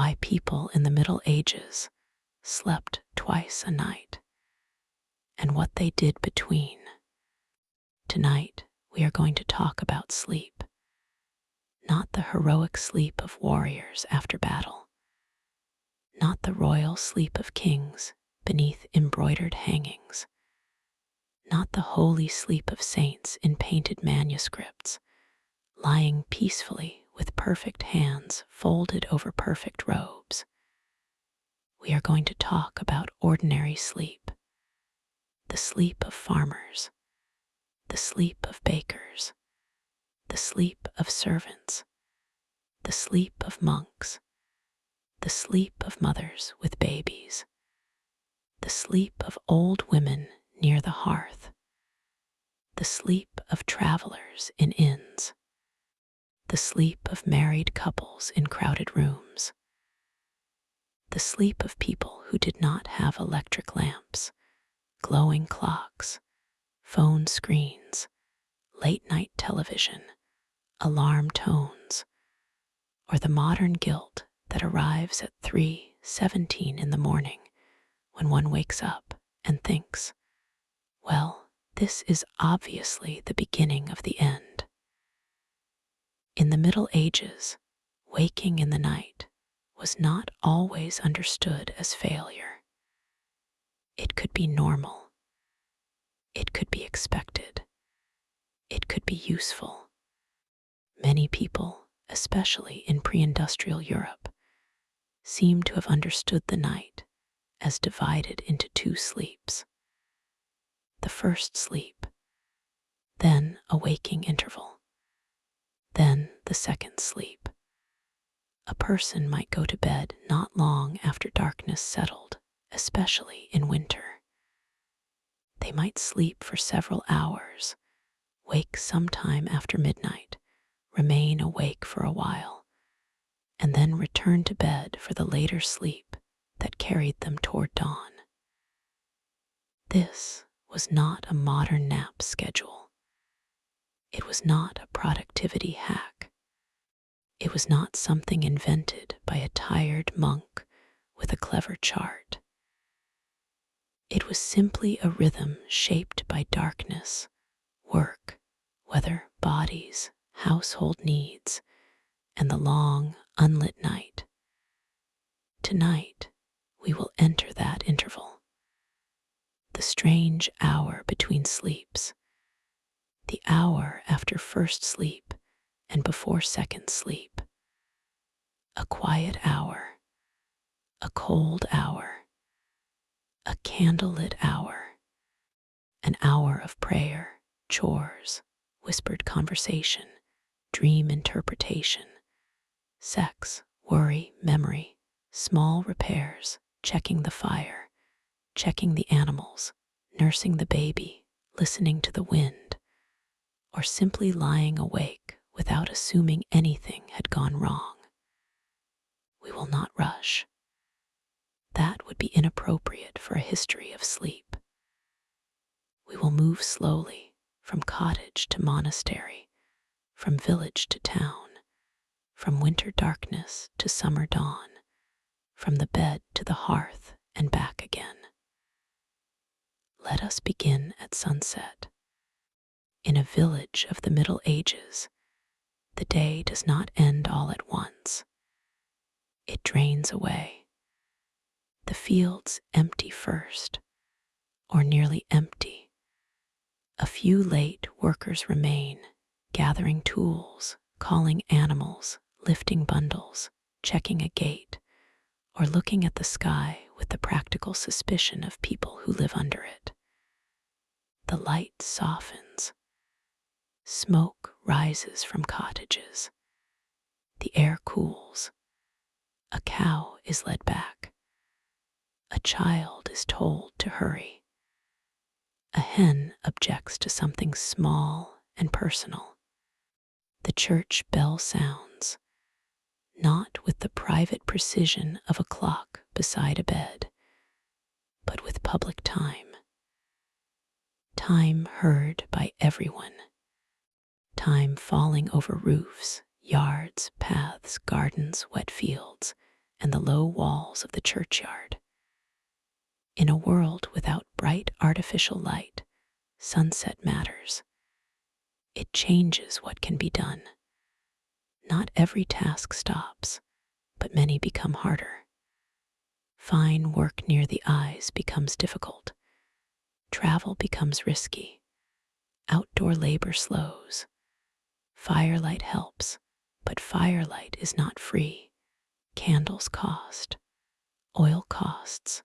why people in the Middle Ages slept twice a night, and what they did between. Tonight, we are going to talk about sleep, not the heroic sleep of warriors after battle, not the royal sleep of kings beneath embroidered hangings, not the holy sleep of saints in painted manuscripts, lying peacefully with perfect hands folded over perfect robes. We are going to talk about ordinary sleep, the sleep of farmers, the sleep of bakers, the sleep of servants, the sleep of monks, the sleep of mothers with babies, the sleep of old women near the hearth, the sleep of travelers in inns, the sleep of married couples in crowded rooms, the sleep of people who did not have electric lamps, glowing clocks, phone screens, late-night television, alarm tones, or the modern guilt that arrives at 3:17 in the morning when one wakes up and thinks, well, this is obviously the beginning of the end. In the Middle Ages, waking in the night was not always understood as failure. It could be normal. It could be expected. It could be useful. Many people, especially in pre-industrial Europe, seem to have understood the night as divided into two sleeps. The first sleep, then a waking interval, then the second sleep. A person might go to bed not long after darkness settled, especially in winter. They might sleep for several hours, wake sometime after midnight, remain awake for a while, and then return to bed for the later sleep that carried them toward dawn. This was not a modern nap schedule. It was not a productivity hack. It was not something invented by a tired monk with a clever chart. It was simply a rhythm shaped by darkness, work, weather, bodies, household needs, and the long, unlit night. Tonight, we will enter that interval, the strange hour between sleeps, the hour after first sleep and before second sleep, a quiet hour, a cold hour, a candlelit hour, an hour of prayer, chores, whispered conversation, dream interpretation, sex, worry, memory, small repairs, checking the fire, checking the animals, nursing the baby, listening to the wind, or simply lying awake without assuming anything had gone wrong. We will not rush. That would be inappropriate for a history of sleep. We will move slowly from cottage to monastery, from village to town, from winter darkness to summer dawn, from the bed to the hearth and back again. Let us begin at sunset. In a village of the Middle Ages, the day does not end all at once. It drains away. The fields empty first, or nearly empty. A few late workers remain, gathering tools, calling animals, lifting bundles, checking a gate, or looking at the sky with the practical suspicion of people who live under it. The light softens. Smoke rises from cottages. The air cools. A cow is led back. A child is told to hurry. A hen objects to something small and personal. The church bell sounds, not with the private precision of a clock beside a bed, but with public time. Time heard by everyone. Time falling over roofs, yards, paths, gardens, wet fields, and the low walls of the churchyard. In a world without bright artificial light, sunset matters. It changes what can be done. Not every task stops, but many become harder. Fine work near the eyes becomes difficult. Travel becomes risky. Outdoor labor slows. Firelight helps, but firelight is not free. Candles cost. Oil costs.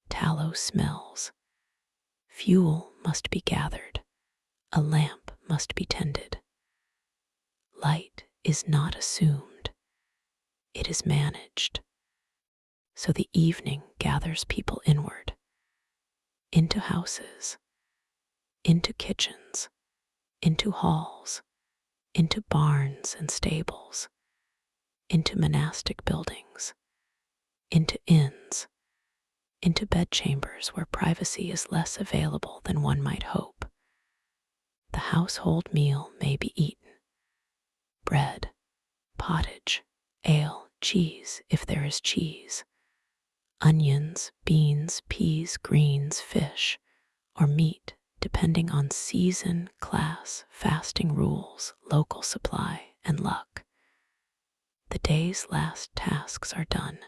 Tallow smells. Fuel must be gathered. A lamp must be tended. Light is not assumed. It is managed. So the evening gathers people inward, into houses, into kitchens, into halls, into barns and stables, into monastic buildings, into inns, into bedchambers where privacy is less available than one might hope. The household meal may be eaten. Bread, pottage, ale, cheese if there is cheese, onions, beans, peas, greens, fish, or meat depending on season, class, fasting rules, local supply, and luck. The day's last tasks are done.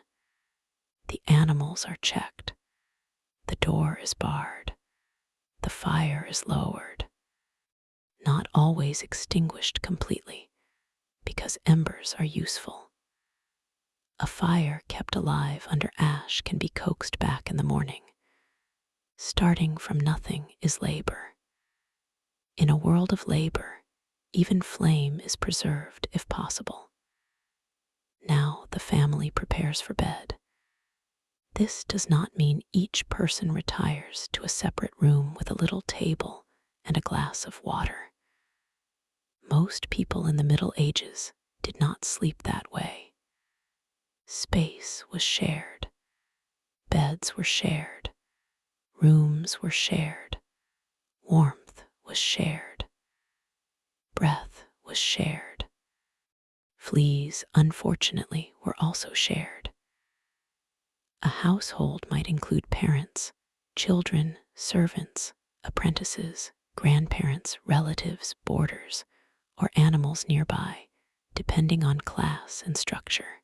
The animals are checked. The door is barred. The fire is lowered. Not always extinguished completely, because embers are useful. A fire kept alive under ash can be coaxed back in the morning. Starting from nothing is labor. In a world of labor, even flame is preserved if possible. Now the family prepares for bed. This does not mean each person retires to a separate room with a little table and a glass of water. Most people in the Middle Ages did not sleep that way. Space was shared. Beds were shared. Rooms were shared. Warmth was shared. Breath was shared. Fleas, unfortunately, were also shared. A household might include parents, children, servants, apprentices, grandparents, relatives, boarders, or animals nearby, depending on class and structure.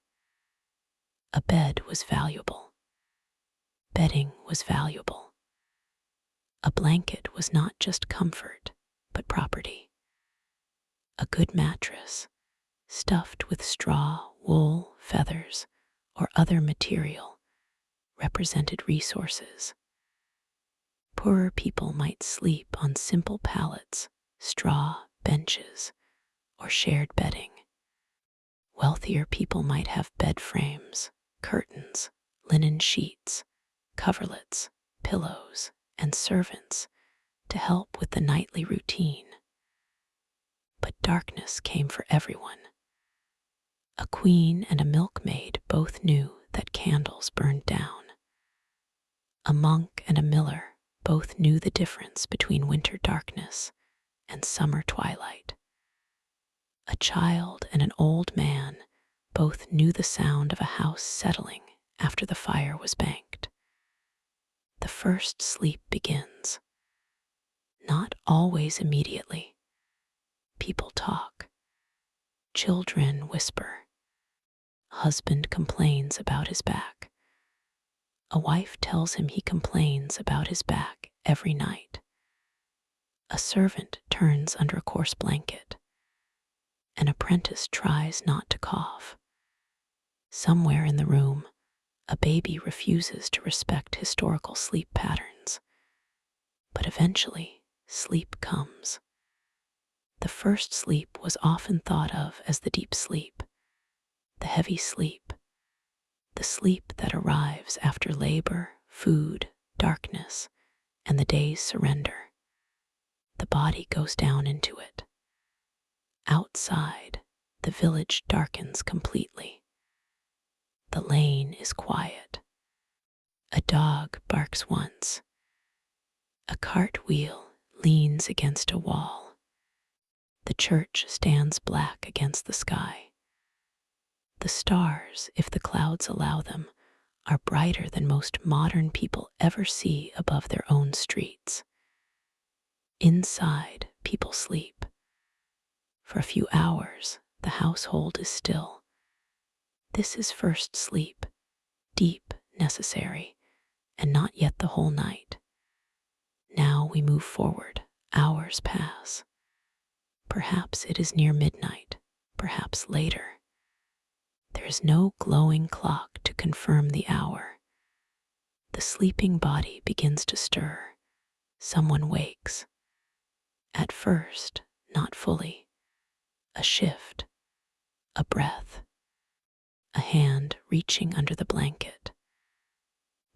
A bed was valuable. Bedding was valuable. A blanket was not just comfort, but property. A good mattress, stuffed with straw, wool, feathers, or other material, represented resources. Poorer people might sleep on simple pallets, straw, benches, or shared bedding. Wealthier people might have bed frames, curtains, linen sheets, coverlets, pillows, and servants to help with the nightly routine. But darkness came for everyone. A queen and a milkmaid both knew that candles burned down. A monk and a miller both knew the difference between winter darkness and summer twilight. A child and an old man both knew the sound of a house settling after the fire was banked. The first sleep begins. Not always immediately. People talk. Children whisper. Husband complains about his back. A wife tells him he complains about his back every night. A servant turns under a coarse blanket. An apprentice tries not to cough. Somewhere in the room, a baby refuses to respect historical sleep patterns. But eventually, sleep comes. The first sleep was often thought of as the deep sleep, the heavy sleep, the sleep that arrives after labor, food, darkness, and the day's surrender. The body goes down into it. Outside, the village darkens completely. The lane is quiet. A dog barks once. A cartwheel leans against a wall. The church stands black against the sky. The stars, if the clouds allow them, are brighter than most modern people ever see above their own streets. Inside, people sleep. For a few hours, the household is still. This is first sleep, deep, necessary, and not yet the whole night. Now we move forward, hours pass. Perhaps it is near midnight, perhaps later. There is no glowing clock to confirm the hour. The sleeping body begins to stir. Someone wakes. At first, not fully. A shift, a breath, a hand reaching under the blanket.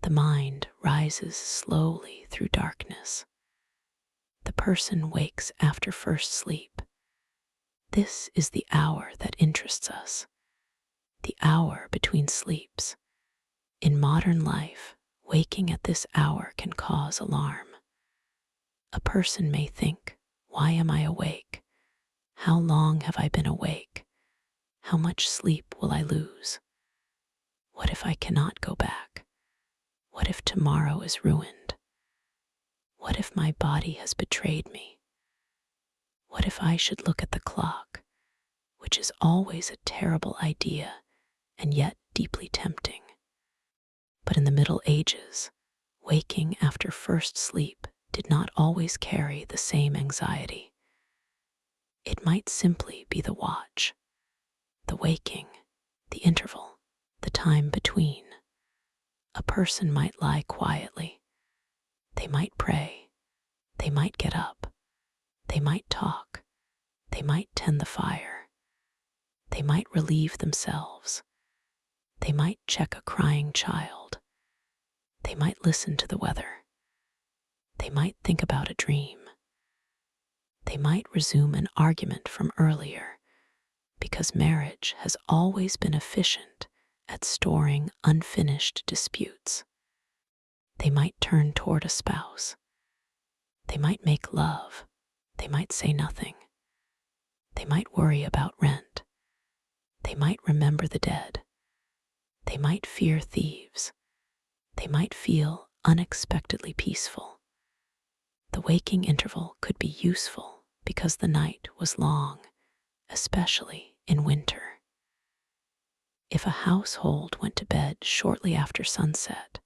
The mind rises slowly through darkness. The person wakes after first sleep. This is the hour that interests us, the hour between sleeps. In modern life, waking at this hour can cause alarm. A person may think, why am I awake? How long have I been awake? How much sleep will I lose? What if I cannot go back? What if tomorrow is ruined? What if my body has betrayed me? What if I should look at the clock, which is always a terrible idea and yet deeply tempting? But in the Middle Ages, waking after first sleep did not always carry the same anxiety. It might simply be the watch, the waking, the interval, the time between. A person might lie quietly. They might pray. They might get up. They might talk. They might tend the fire. They might relieve themselves. They might check a crying child. They might listen to the weather. They might think about a dream. They might resume an argument from earlier, because marriage has always been efficient at storing unfinished disputes. They might turn toward a spouse. They might make love. They might say nothing. They might worry about rent. They might remember the dead. They might fear thieves. They might feel unexpectedly peaceful. The waking interval could be useful because the night was long, especially in winter. If a household went to bed shortly after sunset,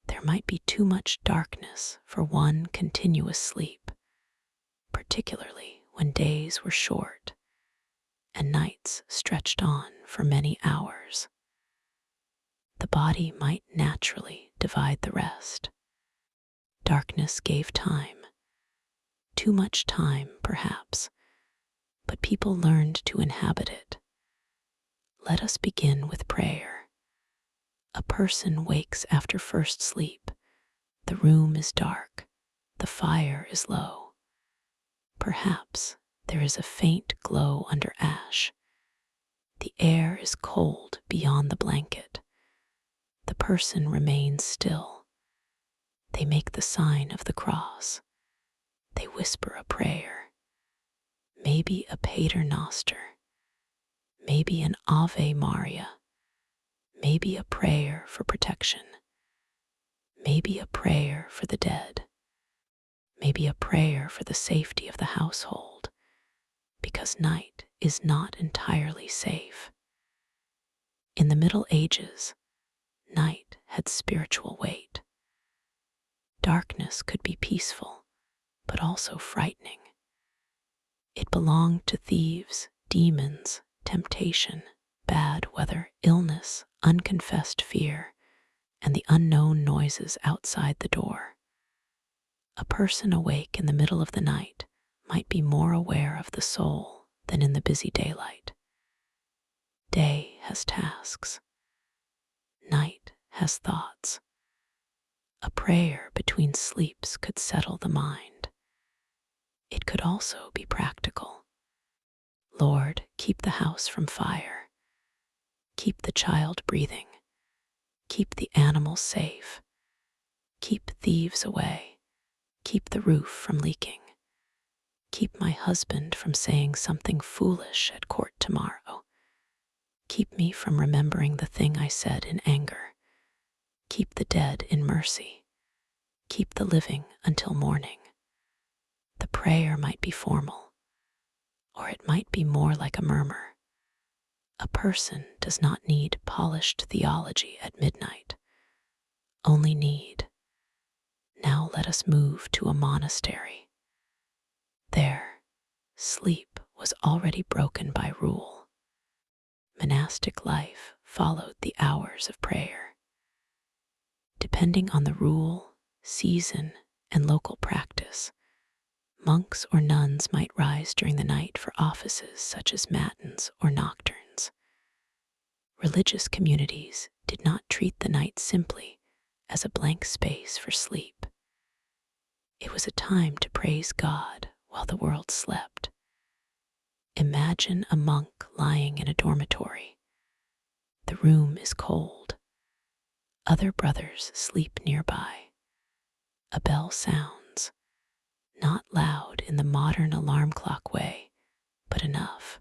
there might be too much darkness for one continuous sleep, particularly when days were short and nights stretched on for many hours. The body might naturally divide the rest. Darkness gave time, too much time perhaps, but people learned to inhabit it. Let us begin with prayer. A person wakes after first sleep. The room is dark. The fire is low. Perhaps there is a faint glow under ash. The air is cold beyond the blanket. The person remains still. They make the sign of the cross. They whisper a prayer. Maybe a Pater Noster. Maybe an Ave Maria. Maybe a prayer for protection. Maybe a prayer for the dead. Maybe a prayer for the safety of the household, because night is not entirely safe. In the Middle Ages, night had spiritual weight. Darkness could be peaceful, but also frightening. It belonged to thieves, demons, temptation, bad weather, illness, unconfessed fear, and the unknown noises outside the door. A person awake in the middle of the night might be more aware of the soul than in the busy daylight. Day has tasks. Night has thoughts. A prayer between sleeps could settle the mind. It could also be practical. Lord, keep the house from fire. Keep the child breathing. Keep the animals safe. Keep thieves away. Keep the roof from leaking. Keep my husband from saying something foolish at court tomorrow. Keep me from remembering the thing I said in anger. Keep the dead in mercy. Keep the living until morning. The prayer might be formal, or it might be more like a murmur. A person does not need polished theology at midnight, only need. Now let us move to a monastery. There, sleep was already broken by rule. Monastic life followed the hours of prayer. Depending on the rule, season, and local practice, monks or nuns might rise during the night for offices such as matins or nocturnes. Religious communities did not treat the night simply as a blank space for sleep. It was a time to praise God while the world slept. Imagine a monk lying in a dormitory. The room is cold. Other brothers sleep nearby. A bell sounds, not loud in the modern alarm clock way, but enough.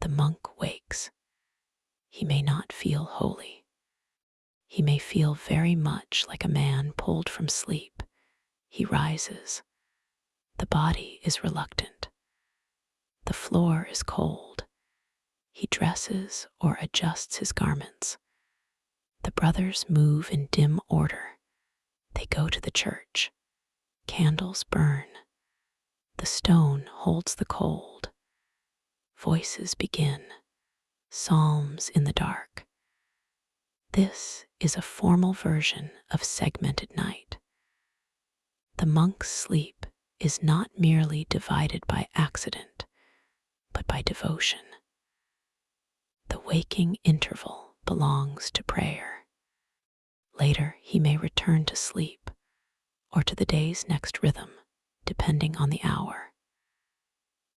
The monk wakes. He may not feel holy. He may feel very much like a man pulled from sleep. He rises. The body is reluctant. The floor is cold. He dresses or adjusts his garments. The brothers move in dim order. They go to the church. Candles burn. The stone holds the cold. Voices begin. Psalms in the dark. This is a formal version of segmented night. The monk's sleep is not merely divided by accident, but by devotion. The waking interval belongs to prayer. Later, he may return to sleep or to the day's next rhythm, depending on the hour.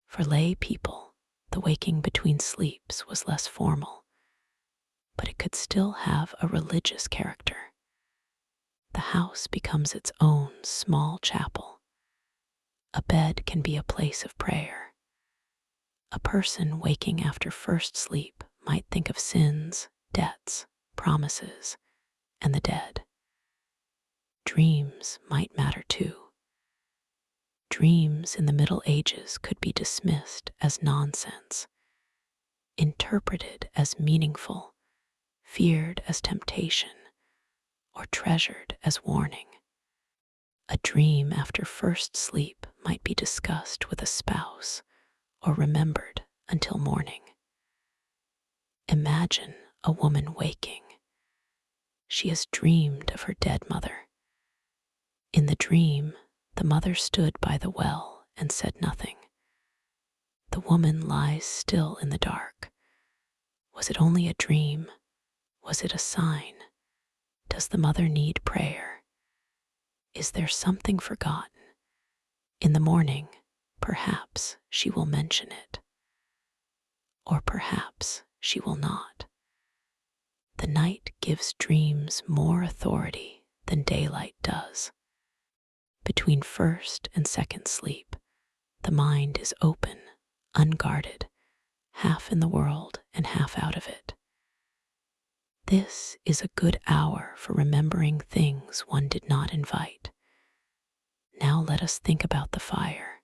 For lay people, the waking between sleeps was less formal, but it could still have a religious character. The house becomes its own small chapel. A bed can be a place of prayer. A person waking after first sleep might think of sins, debts, promises, and the dead. Dreams might matter too. Dreams in the Middle Ages could be dismissed as nonsense, interpreted as meaningful, feared as temptation, or treasured as warning. A dream after first sleep might be discussed with a spouse or remembered until morning. Imagine a woman waking. She has dreamed of her dead mother. In the dream, the mother stood by the well and said nothing. The woman lies still in the dark. Was it only a dream? Was it a sign? Does the mother need prayer? Is there something forgotten? In the morning, perhaps she will mention it. Or perhaps she will not. The night gives dreams more authority than daylight does. Between first and second sleep, the mind is open, unguarded, half in the world and half out of it. This is a good hour for remembering things one did not invite. Now let us think about the fire.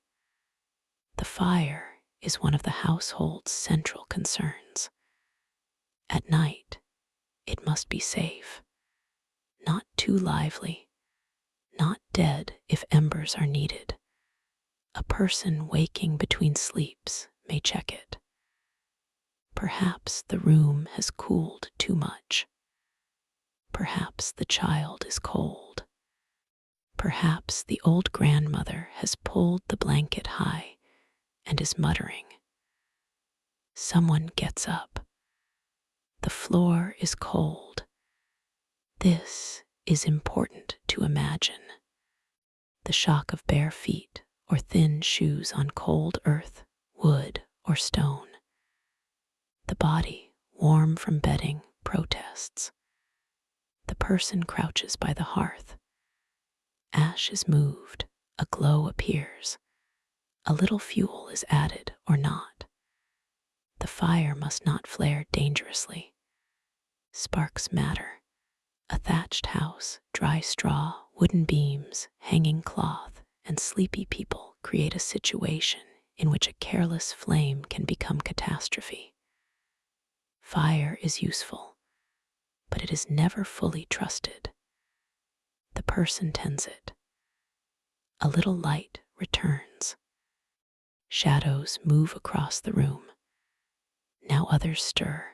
The fire is one of the household's central concerns. At night, it must be safe, not too lively, not dead if embers are needed. A person waking between sleeps may check it. Perhaps the room has cooled too much. Perhaps the child is cold. Perhaps the old grandmother has pulled the blanket high and is muttering. Someone gets up. The floor is cold. This is important to imagine. The shock of bare feet or thin shoes on cold earth, wood, or stone. The body, warm from bedding, protests. The person crouches by the hearth. Ash is moved, a glow appears. A little fuel is added or not. The fire must not flare dangerously. Sparks matter. A thatched house, dry straw, wooden beams, hanging cloth, and sleepy people create a situation in which a careless flame can become catastrophe. Fire is useful, but it is never fully trusted. The person tends it. A little light returns. Shadows move across the room. Now others stir.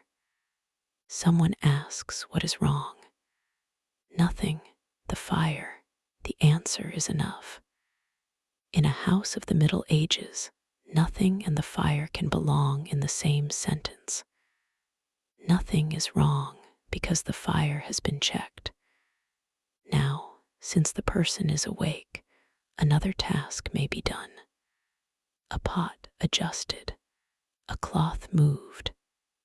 Someone asks what is wrong. Nothing. The fire. The answer is enough. In a house of the Middle Ages, nothing and the fire can belong in the same sentence. Nothing is wrong because the fire has been checked. Now, since the person is awake, another task may be done. A pot adjusted, a cloth moved,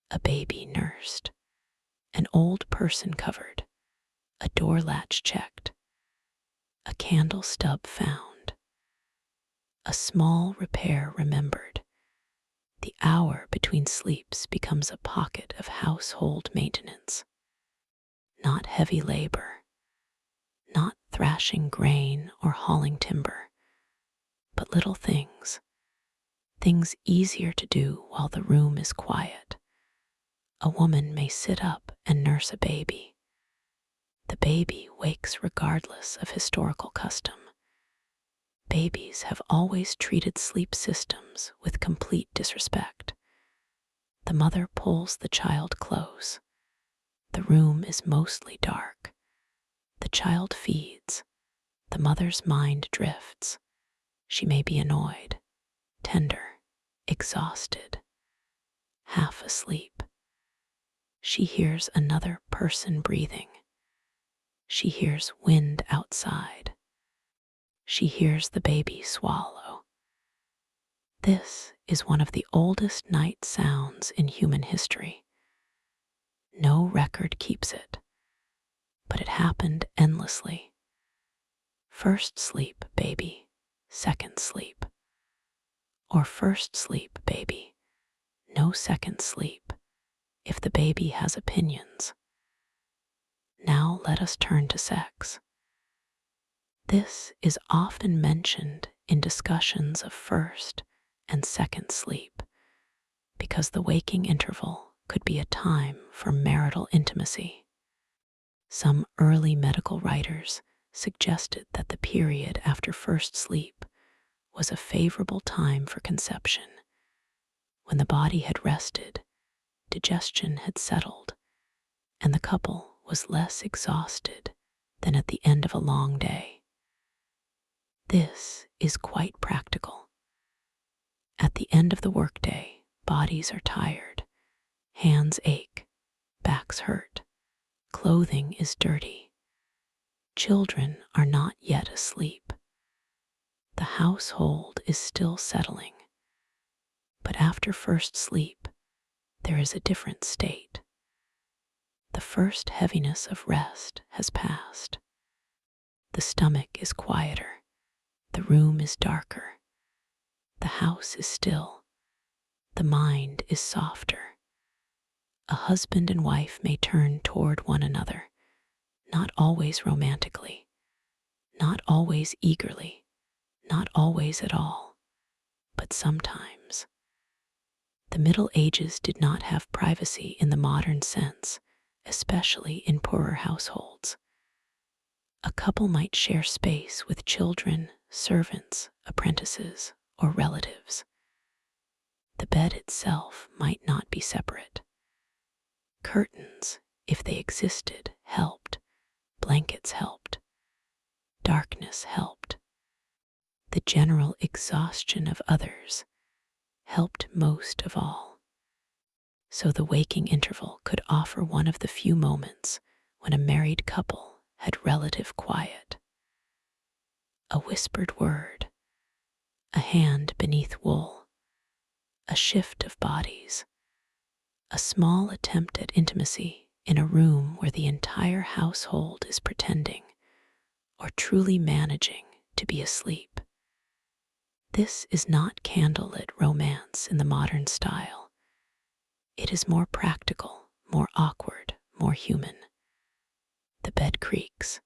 a baby nursed, an old person covered, a door latch checked, a candle stub found, a small repair remembered. The hour between sleeps becomes a pocket of household maintenance. Not heavy labor, not thrashing grain or hauling timber, but little things easier to do while the room is quiet. A woman may sit up and nurse a baby. The baby wakes regardless of historical custom. Babies have always treated sleep systems with complete disrespect. The mother pulls the child close. The room is mostly dark. The child feeds. The mother's mind drifts. She may be annoyed, tender, exhausted, half asleep. She hears another person breathing. She hears wind outside. She hears the baby swallow. This is one of the oldest night sounds in human history. No record keeps it, but it happened endlessly. First sleep, baby, second sleep. Or first sleep, baby, no second sleep, if the baby has opinions. Now let us turn to sex. This is often mentioned in discussions of first and second sleep, because the waking interval could be a time for marital intimacy. Some early medical writers suggested that the period after first sleep was a favorable time for conception. When the body had rested, digestion had settled, and the couple was less exhausted than at the end of a long day. This is quite practical. At the end of the workday, bodies are tired, hands ache, backs hurt, clothing is dirty. Children are not yet asleep. The household is still settling. But after first sleep, there is a different state. The first heaviness of rest has passed. The stomach is quieter. The room is darker. The house is still. The mind is softer. A husband and wife may turn toward one another, not always romantically, not always eagerly, not always at all, but sometimes. The Middle Ages did not have privacy in the modern sense, especially in poorer households. A couple might share space with children, servants, apprentices, or relatives. The bed itself might not be separate. Curtains, if they existed, helped. Blankets helped. Darkness helped. The general exhaustion of others helped most of all. So the waking interval could offer one of the few moments when a married couple had relative quiet. A whispered word, a hand beneath wool, a shift of bodies, a small attempt at intimacy in a room where the entire household is pretending or truly managing to be asleep. This is not candlelit romance in the modern style. It is more practical, more awkward, more human. The bed creaks.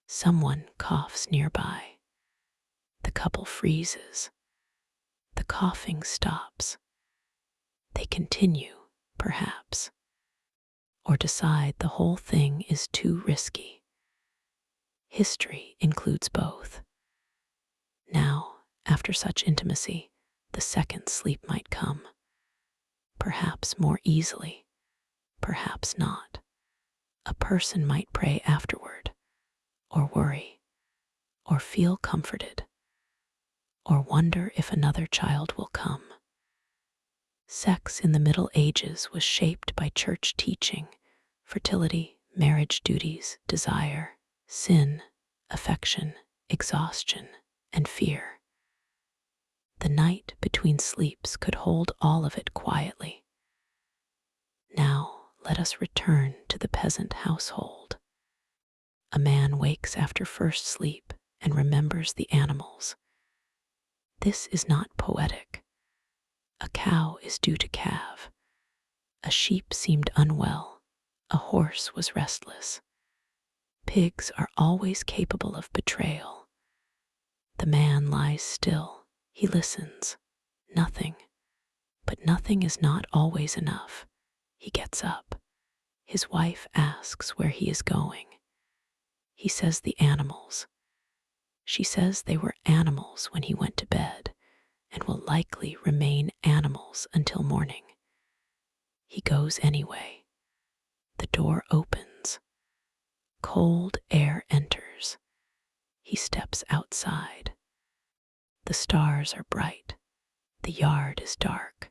Someone coughs nearby. The couple freezes. The coughing stops. They continue, perhaps, or decide the whole thing is too risky. History includes both. Now, after such intimacy, the second sleep might come. Perhaps more easily, perhaps not. A person might pray afterward, or worry, or feel comforted, or wonder if another child will come. Sex in the Middle Ages was shaped by church teaching, fertility, marriage duties, desire, sin, affection, exhaustion, and fear. The night between sleeps could hold all of it quietly. Now let us return to the peasant household. A man wakes after first sleep and remembers the animals. This is not poetic. A cow is due to calve. A sheep seemed unwell. A horse was restless. Pigs are always capable of betrayal. The man lies still. He listens. Nothing. But nothing is not always enough. He gets up. His wife asks where he is going. He says the animals. She says they were animals when he went to bed and will likely remain animals until morning. He goes anyway. The door opens. Cold air enters. He steps outside. The stars are bright. The yard is dark.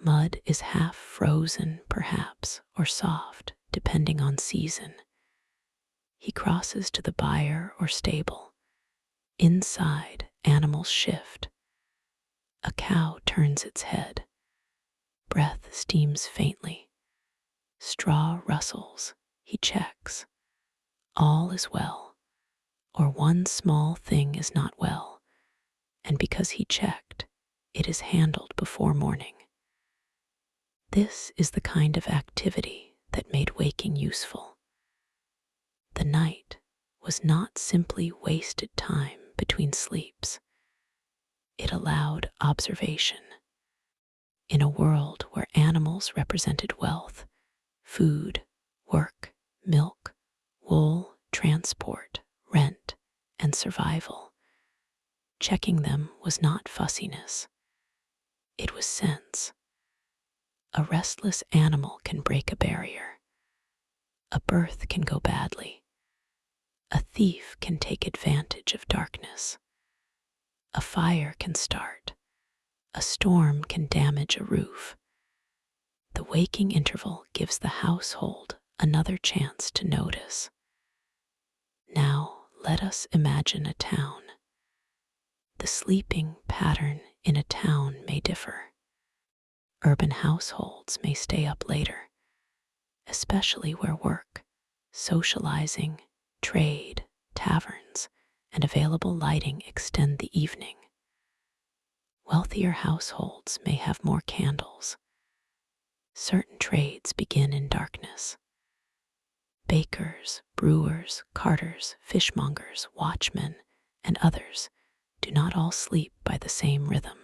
Mud is half frozen, perhaps, or soft, depending on season. He crosses to the byre or stable. Inside, animals shift. A cow turns its head. Breath steams faintly. Straw rustles. He checks. All is well, or one small thing is not well, and because he checked, it is handled before morning. This is the kind of activity that made waking useful. The night was not simply wasted time between sleeps. It allowed observation. In a world where animals represented wealth, food, work, milk, wool, transport, rent, and survival, checking them was not fussiness. It was sense. A restless animal can break a barrier. A birth can go badly. A thief can take advantage of darkness. A fire can start. A storm can damage a roof. The waking interval gives the household another chance to notice. Now let us imagine a town. The sleeping pattern in a town may differ. Urban households may stay up later, especially where work, socializing, trade, taverns, and available lighting extend the evening. Wealthier households may have more candles. Certain trades begin in darkness. Bakers, brewers, carters, fishmongers, watchmen, and others do not all sleep by the same rhythm.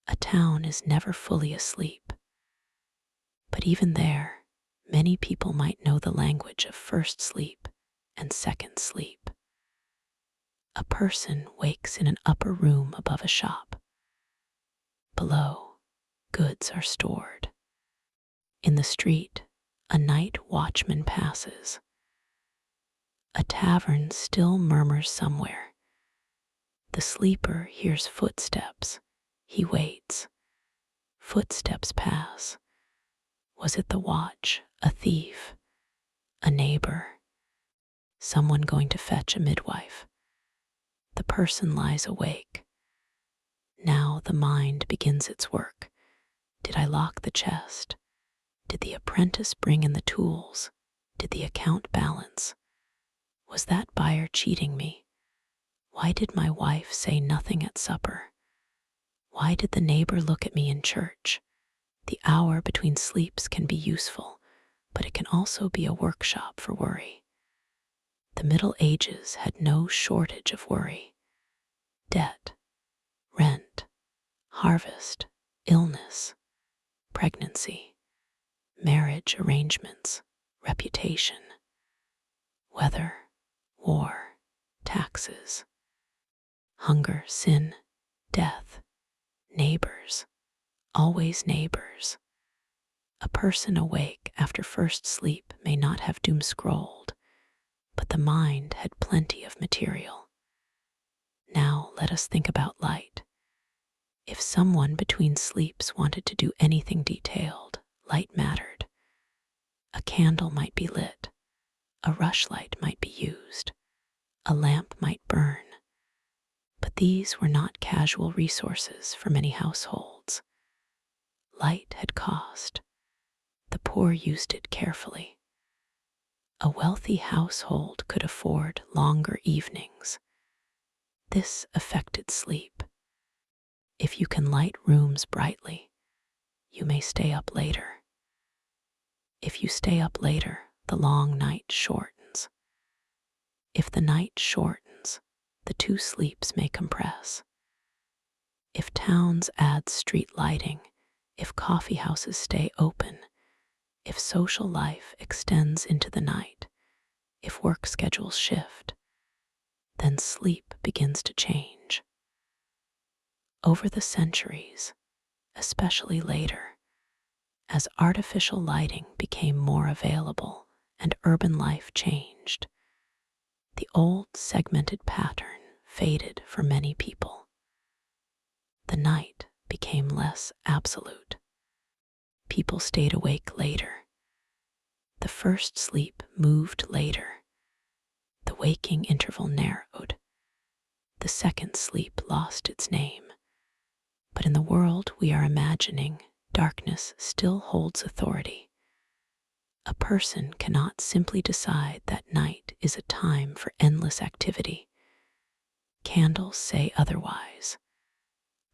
A town is never fully asleep. But even there, many people might know the language of first sleep and second sleep. A person wakes in an upper room above a shop. Below, goods are stored. In the street, a night watchman passes. A tavern still murmurs somewhere. The sleeper hears footsteps. He waits. Footsteps pass. Was it the watch, a thief, a neighbor, someone going to fetch a midwife? The person lies awake. Now the mind begins its work. Did I lock the chest? Did the apprentice bring in the tools? Did the account balance? Was that buyer cheating me? Why did my wife say nothing at supper? Why did the neighbor look at me in church? The hour between sleeps can be useful, but it can also be a workshop for worry. The Middle Ages had no shortage of worry. Debt, rent, harvest, illness, pregnancy, marriage arrangements, reputation, weather, war, taxes, hunger, sin, death, neighbors, always neighbors. A person awake after first sleep may not have doom scrolled, but the mind had plenty of material. Now let us think about light. If someone between sleeps wanted to do anything detailed, light mattered. A candle might be lit, a rushlight might be used, a lamp might burn. But these were not casual resources for many households. Light had cost. The poor used it carefully. A wealthy household could afford longer evenings. This affected sleep. If you can light rooms brightly, you may stay up later. If you stay up later, the long night shortens. If the night shortens, the two sleeps may compress. If towns add street lighting, if coffee houses stay open, if social life extends into the night, if work schedules shift, then sleep begins to change. Over the centuries, especially later, as artificial lighting became more available and urban life changed, the old segmented pattern faded for many people. The night became less absolute. People stayed awake later. The first sleep moved later. The waking interval narrowed. The second sleep lost its name. But in the world we are imagining, darkness still holds authority. A person cannot simply decide that night is a time for endless activity. Candles say otherwise.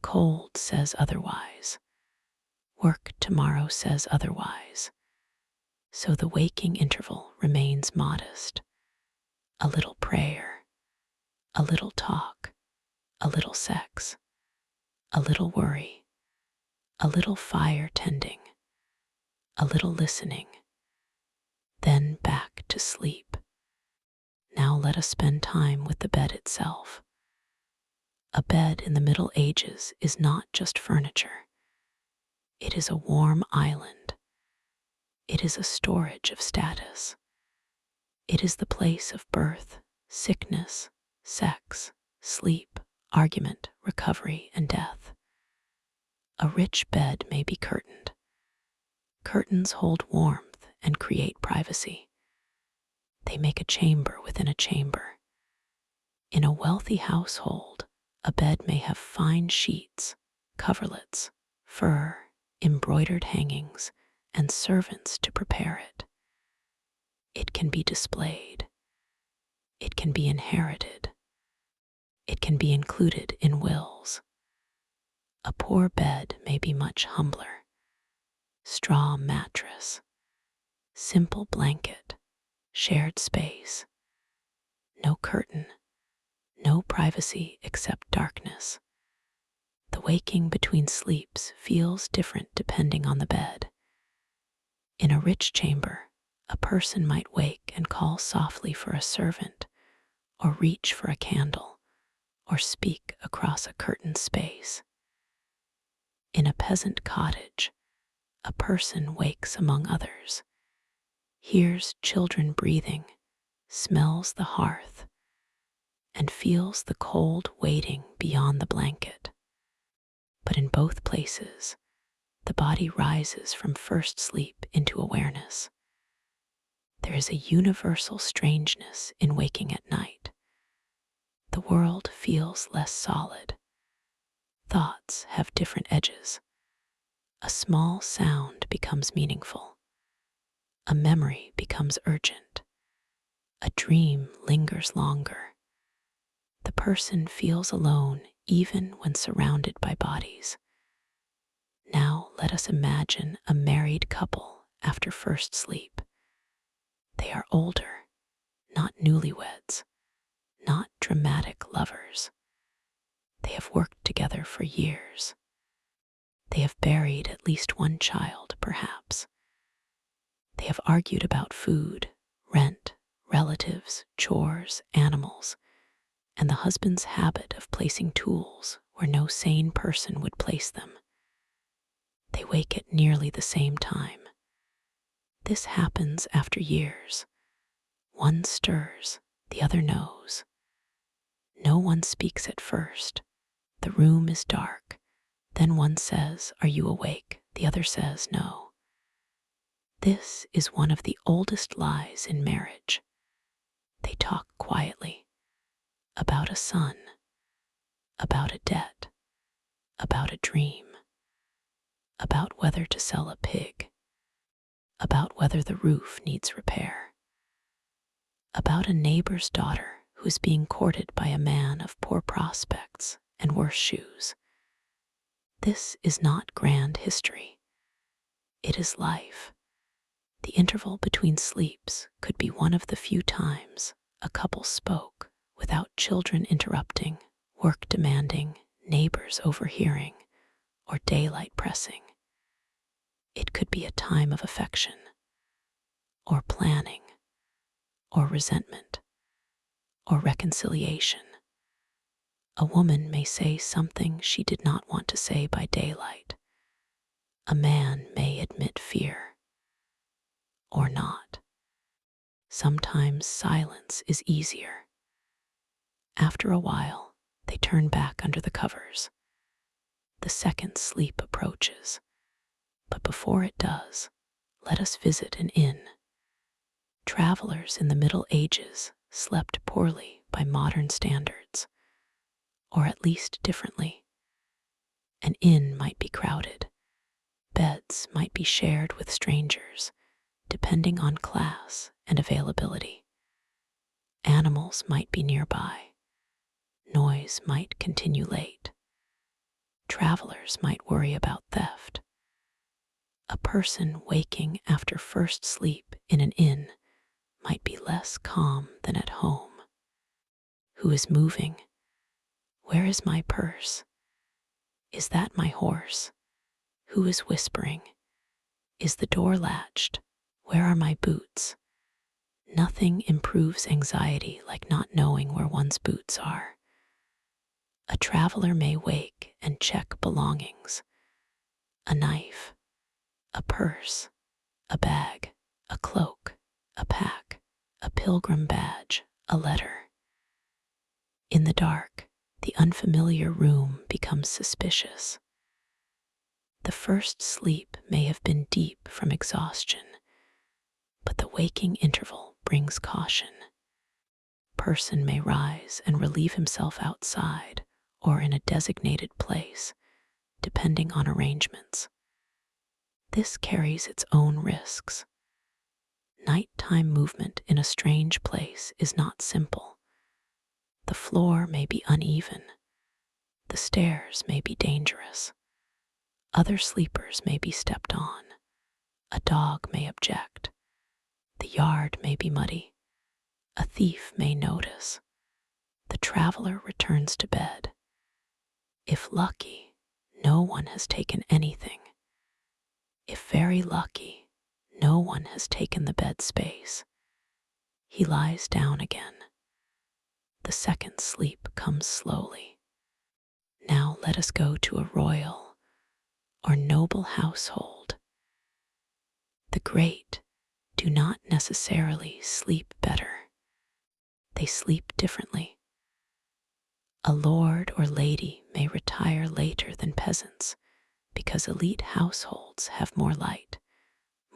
Cold says otherwise. Work tomorrow says otherwise. So the waking interval remains modest. A little prayer, a little talk, a little sex, a little worry, a little fire tending, a little listening, then back to sleep. Now let us spend time with the bed itself. A bed in the Middle Ages is not just furniture. It is a warm island. It is a storage of status. It is the place of birth, sickness, sex, sleep, argument, recovery, and death. A rich bed may be curtained. Curtains hold warmth and create privacy. They make a chamber within a chamber. In a wealthy household, a bed may have fine sheets, coverlets, fur, embroidered hangings, and servants to prepare it. It can be displayed. It can be inherited. It can be included in wills. A poor bed may be much humbler. Straw mattress, simple blanket, shared space. No curtain, no privacy except darkness. The waking between sleeps feels different depending on the bed. In a rich chamber, a person might wake and call softly for a servant, or reach for a candle, or speak across a curtained space. In a peasant cottage, a person wakes among others, hears children breathing, smells the hearth, and feels the cold waiting beyond the blanket. But in both places, the body rises from first sleep into awareness. There is a universal strangeness in waking at night. The world feels less solid. Thoughts have different edges. A small sound becomes meaningful. A memory becomes urgent. A dream lingers longer. The person feels alone even when surrounded by bodies. Now let us imagine a married couple after first sleep. They are older, not newlyweds, not dramatic lovers. They have worked together for years. They have buried at least one child, perhaps. They have argued about food, rent, relatives, chores, animals, and the husband's habit of placing tools where no sane person would place them. They wake at nearly the same time. This happens after years. One stirs, the other knows. No one speaks at first. The room is dark. Then one says, "Are you awake?" The other says, "No." This is one of the oldest lies in marriage. They talk quietly about a son, about a debt, about a dream, about whether to sell a pig, about whether the roof needs repair, about a neighbor's daughter who is being courted by a man of poor prospects and worse shoes. This is not grand history. It is life. The interval between sleeps could be one of the few times a couple spoke without children interrupting, work demanding, neighbors overhearing, or daylight pressing. It could be a time of affection, or planning, or resentment, or reconciliation. A woman may say something she did not want to say by daylight. A man may admit fear, or not. Sometimes silence is easier. After a while, they turn back under the covers. The second sleep approaches. But before it does, let us visit an inn. Travelers in the Middle Ages slept poorly by modern standards, or at least differently. An inn might be crowded. Beds might be shared with strangers, depending on class and availability. Animals might be nearby. Noise might continue late. Travelers might worry about theft. A person waking after first sleep in an inn might be less calm than at home. Who is moving? Where is my purse? Is that my horse? Who is whispering? Is the door latched? Where are my boots? Nothing improves anxiety like not knowing where one's boots are. A traveler may wake and check belongings. A knife, a purse, a bag, a cloak, a pack, a pilgrim badge, a letter. In the dark, the unfamiliar room becomes suspicious. The first sleep may have been deep from exhaustion, but the waking interval brings caution. Person may rise and relieve himself outside or in a designated place, depending on arrangements. This carries its own risks. Nighttime movement in a strange place is not simple. The floor may be uneven. The stairs may be dangerous. Other sleepers may be stepped on. A dog may object. The yard may be muddy. A thief may notice. The traveler returns to bed. If lucky, no one has taken anything. If very lucky, no one has taken the bed space. He lies down again. The second sleep comes slowly. Now let us go to a royal or noble household. The great do not necessarily sleep better. They sleep differently. A lord or lady may retire later than peasants because elite households have more light,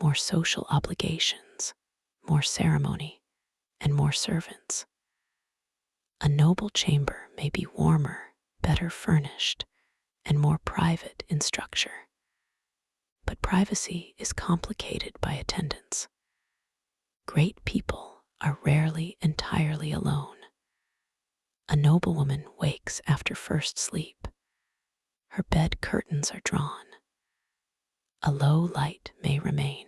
more social obligations, more ceremony, and more servants. A noble chamber may be warmer, better furnished, and more private in structure. But privacy is complicated by attendance. Great people are rarely entirely alone. A noblewoman wakes after first sleep. Her bed curtains are drawn. A low light may remain.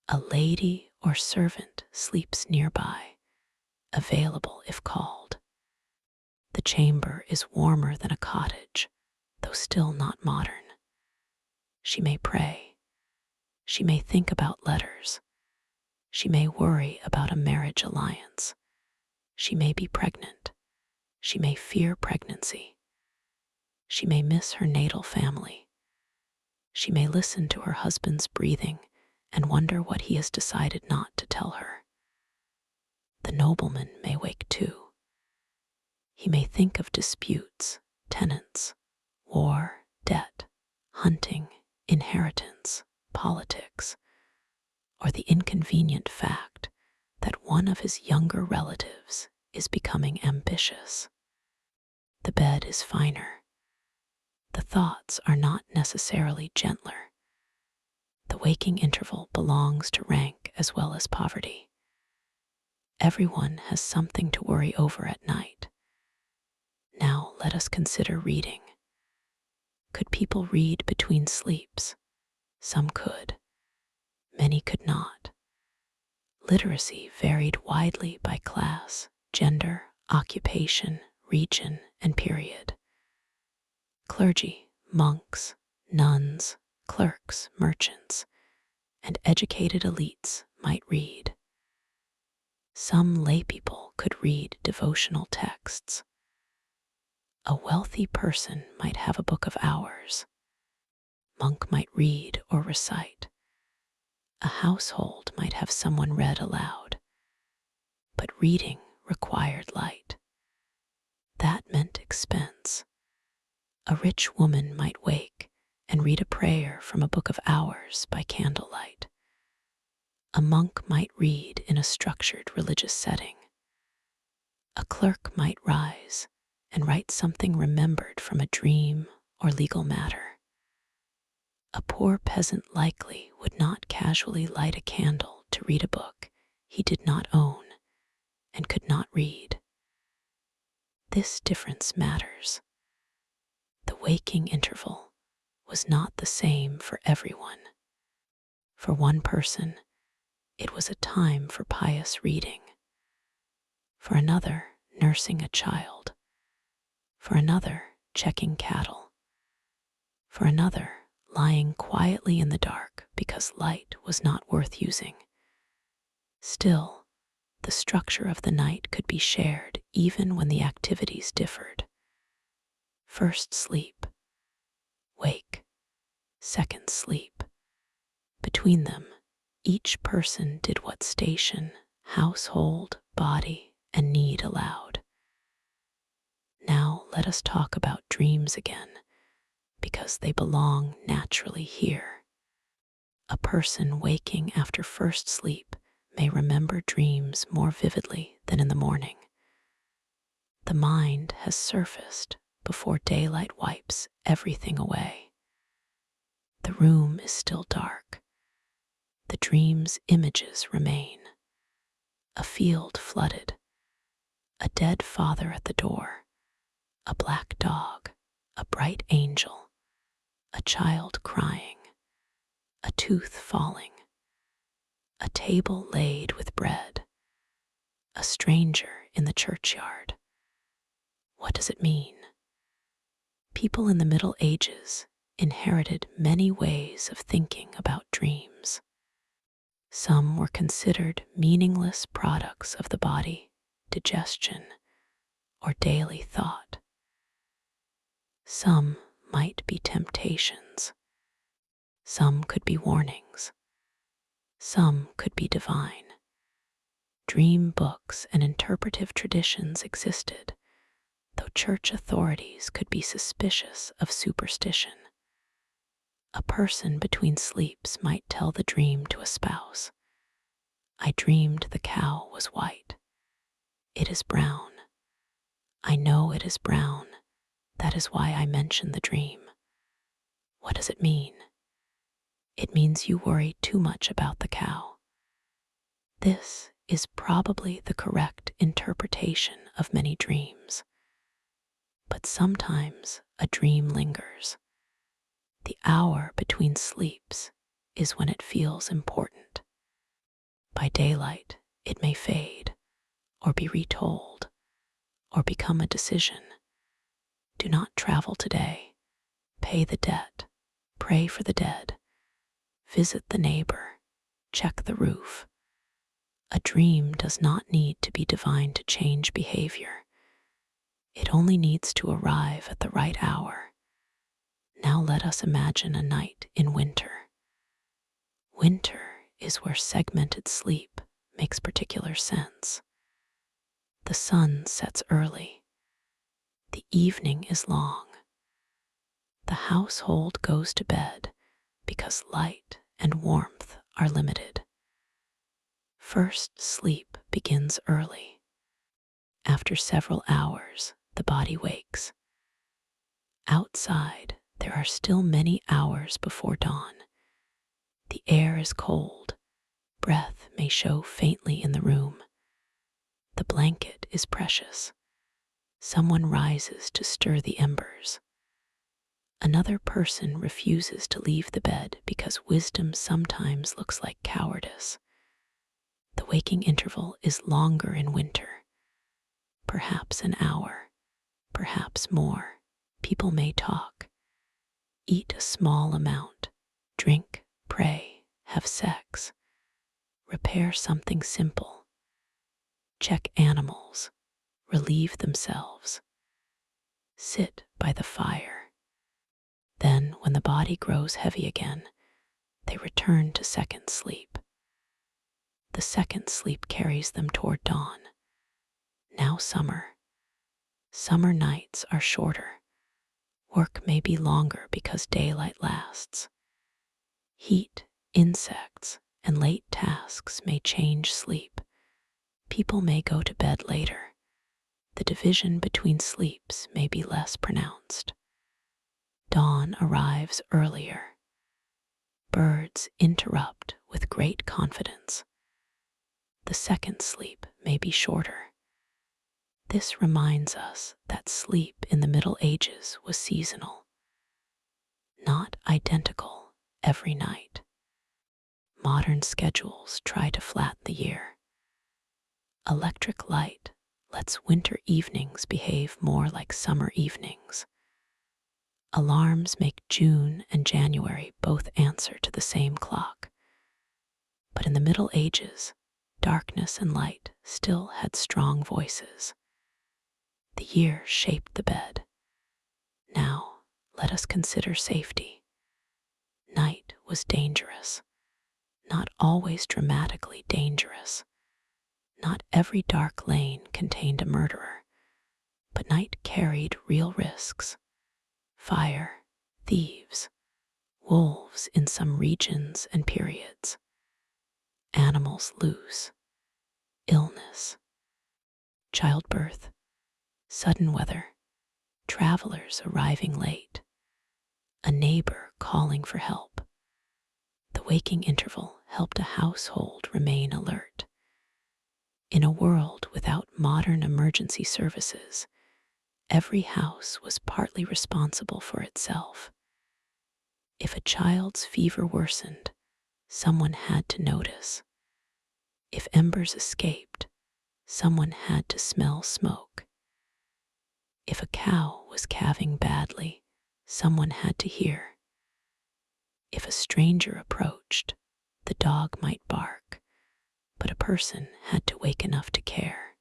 A lady or servant sleeps nearby, available if called. The chamber is warmer than a cottage, though still not modern. She may pray. She may think about letters. She may worry about a marriage alliance. She may be pregnant. She may fear pregnancy. She may miss her natal family. She may listen to her husband's breathing and wonder what he has decided not to tell her. The nobleman may wake too. He may think of disputes, tenants, war, debt, hunting, inheritance, politics, or the inconvenient fact that one of his younger relatives is becoming ambitious. The bed is finer. The thoughts are not necessarily gentler. The waking interval belongs to rank as well as poverty. Everyone has something to worry over at night. Now let us consider reading. Could people read between sleeps? Some could. Many could not. Literacy varied widely by class, gender, occupation, region, and period. Clergy, monks, nuns, clerks, merchants, and educated elites might read. Some laypeople could read devotional texts. A wealthy person might have a book of hours. Monk might read or recite. A household might have someone read aloud. But reading required light. That meant expense. A rich woman might wake and read a prayer from a book of hours by candlelight. A monk might read in a structured religious setting. A clerk might rise and write something remembered from a dream or legal matter. A poor peasant likely would not casually light a candle to read a book he did not own and could not read. This difference matters. The waking interval was not the same for everyone. For one person, it was a time for pious reading. For another, nursing a child. For another, checking cattle. For another, lying quietly in the dark because light was not worth using. Still, the structure of the night could be shared even when the activities differed. First sleep, wake, second sleep. Between them, each person did what station, household, body, and need allowed. Now let us talk about dreams again, because they belong naturally here. A person waking after first sleep may remember dreams more vividly than in the morning. The mind has surfaced before daylight wipes everything away. The room is still dark. The dream's images remain. A field flooded, a dead father at the door, a black dog, a bright angel, a child crying, a tooth falling, a table laid with bread, a stranger in the churchyard. What does it mean? People in the Middle Ages inherited many ways of thinking about dreams. Some were considered meaningless products of the body, digestion, or daily thought. Some might be temptations. Some could be warnings. Some could be divine. Dream books and interpretive traditions existed, though church authorities could be suspicious of superstition. A person between sleeps might tell the dream to a spouse. I dreamed the cow was white. It is brown. I know it is brown. That is why I mentioned the dream. What does it mean? It means you worry too much about the cow. This is probably the correct interpretation of many dreams. But sometimes a dream lingers. The hour between sleeps is when it feels important. By daylight, it may fade, or be retold, or become a decision. Do not travel today. Pay the debt. Pray for the dead. Visit the neighbor. Check the roof. A dream does not need to be divine to change behavior. It only needs to arrive at the right hour. Now let us imagine a night in winter. Winter is where segmented sleep makes particular sense. The sun sets early. The evening is long. The household goes to bed because light and warmth are limited. First sleep begins early. After several hours, the body wakes. Outside, there are still many hours before dawn. The air is cold. Breath may show faintly in the room. The blanket is precious. Someone rises to stir the embers. Another person refuses to leave the bed because wisdom sometimes looks like cowardice. The waking interval is longer in winter. Perhaps an hour, perhaps more. People may talk. Eat a small amount. Drink, pray, have sex. Repair something simple. Check animals. Relieve themselves. Sit by the fire. Then, when the body grows heavy again, they return to second sleep. The second sleep carries them toward dawn. Now summer. Summer nights are shorter. Work may be longer because daylight lasts. Heat, insects, and late tasks may change sleep. People may go to bed later. The division between sleeps may be less pronounced. Dawn arrives earlier. Birds interrupt with great confidence. The second sleep may be shorter. This reminds us that sleep in the Middle Ages was seasonal, not identical every night. Modern schedules try to flatten the year. Electric light lets winter evenings behave more like summer evenings. Alarms make June and January both answer to the same clock. But in the Middle Ages, darkness and light still had strong voices. The year shaped the bed. Now, let us consider safety. Night was dangerous, not always dramatically dangerous. Not every dark lane contained a murderer, but night carried real risks. Fire, thieves, wolves in some regions and periods, animals loose, illness, childbirth, sudden weather, travelers arriving late, a neighbor calling for help. The waking interval helped a household remain alert. In a world without modern emergency services, every house was partly responsible for itself. If a child's fever worsened, someone had to notice. If embers escaped, someone had to smell smoke. If a cow was calving badly, someone had to hear. If a stranger approached, the dog might bark, but a person had to wake enough to care.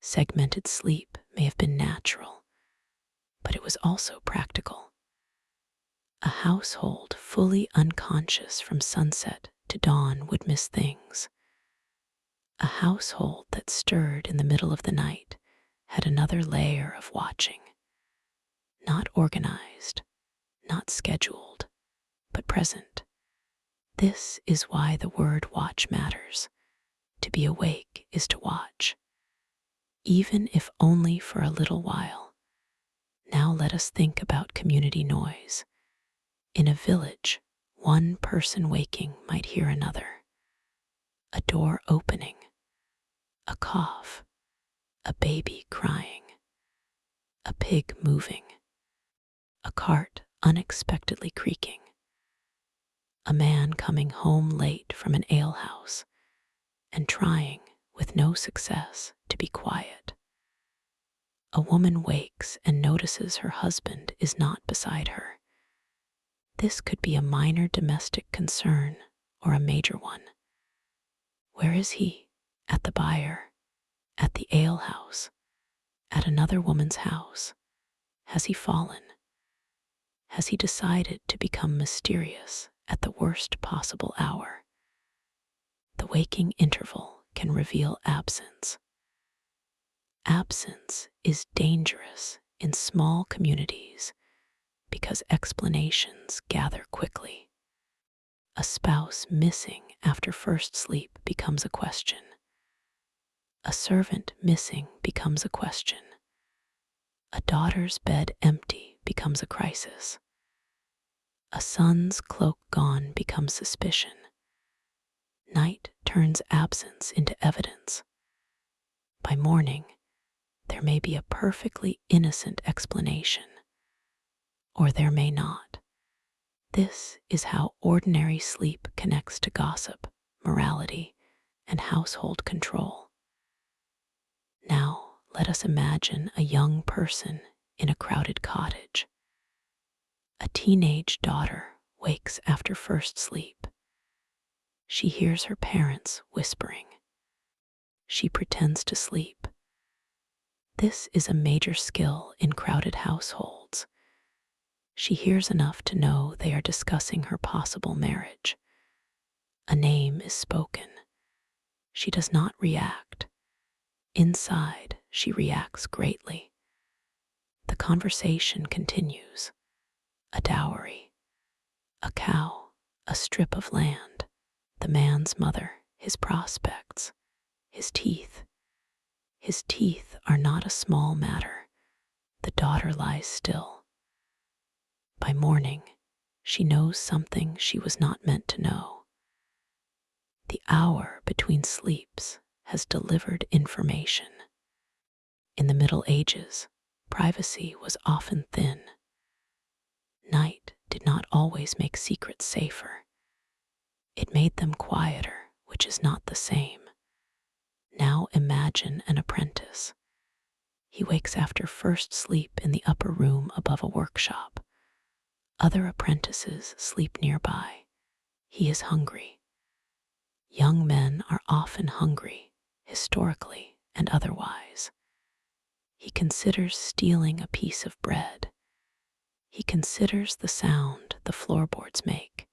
Segmented sleep may have been natural, but it was also practical. A household fully unconscious from sunset to dawn would miss things. A household that stirred in the middle of the night had another layer of watching. Not organized, not scheduled, but present. This is why the word watch matters. To be awake is to watch, even if only for a little while. Now let us think about community noise. In a village, one person waking might hear another. A door opening, a cough, a baby crying, a pig moving, a cart unexpectedly creaking. A man coming home late from an alehouse and trying, with no success, to be quiet. A woman wakes and notices her husband is not beside her. This could be a minor domestic concern or a major one. Where is he? At the byre, at the alehouse, at another woman's house. Has he fallen? Has he decided to become mysterious at the worst possible hour? The waking interval can reveal absence. Absence is dangerous in small communities because explanations gather quickly. A spouse missing after first sleep becomes a question. A servant missing becomes a question. A daughter's bed empty becomes a crisis. A son's cloak gone becomes suspicion. Night turns absence into evidence. By morning, there may be a perfectly innocent explanation, or there may not. This is how ordinary sleep connects to gossip, morality, and household control. Now, let us imagine a young person in a crowded cottage. A teenage daughter wakes after first sleep. She hears her parents whispering. She pretends to sleep. This is a major skill in crowded households. She hears enough to know they are discussing her possible marriage. A name is spoken. She does not react. Inside, she reacts greatly. The conversation continues. A dowry, a cow, a strip of land, the man's mother, his prospects, his teeth. His teeth are not a small matter. The daughter lies still. By morning, she knows something she was not meant to know. The hour between sleeps has delivered information. In the Middle Ages, privacy was often thin. Night did not always make secrets safer. It made them quieter, which is not the same. Now imagine an apprentice. He wakes after first sleep in the upper room above a workshop. Other apprentices sleep nearby. He is hungry. Young men are often hungry, historically and otherwise. He considers stealing a piece of bread. He considers the sound the floorboards make.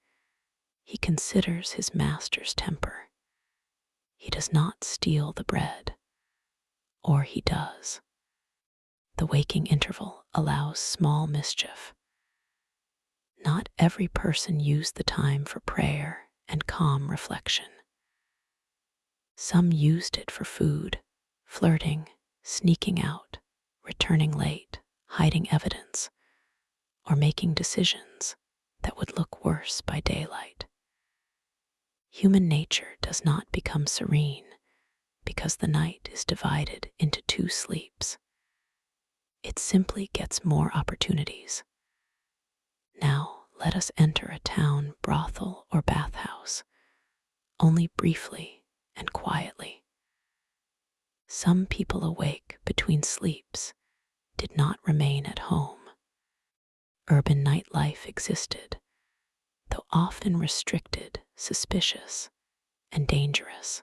He considers his master's temper. He does not steal the bread, or he does. The waking interval allows small mischief. Not every person used the time for prayer and calm reflection. Some used it for food, flirting, sneaking out, returning late, hiding evidence, or making decisions that would look worse by daylight. Human nature does not become serene because the night is divided into two sleeps. It simply gets more opportunities. Now let us enter a town brothel or bathhouse, only briefly and quietly. Some people awake between sleeps did not remain at home. Urban nightlife existed, though often restricted, suspicious, and dangerous.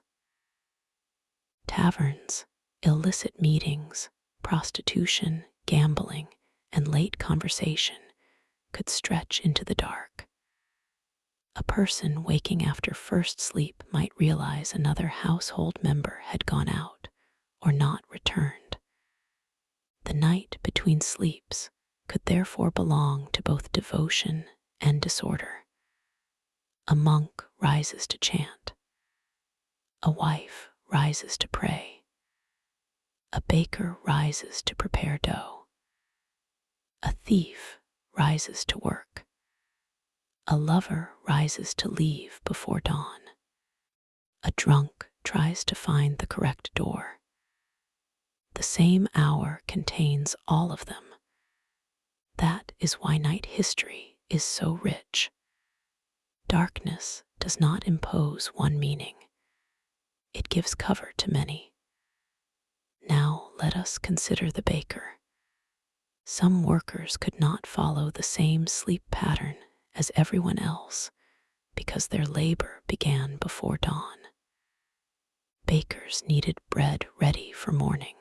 Taverns, illicit meetings, prostitution, gambling, and late conversation could stretch into the dark. A person waking after first sleep might realize another household member had gone out or not returned. The night between sleeps could therefore belong to both devotion and disorder. A monk rises to chant. A wife rises to pray. A baker rises to prepare dough. A thief rises to work. A lover rises to leave before dawn. A drunk tries to find the correct door. The same hour contains all of them. That is why night history is so rich. Darkness does not impose one meaning. It gives cover to many. Now let us consider the baker. Some workers could not follow the same sleep pattern as everyone else because their labor began before dawn. Bakers needed bread ready for morning.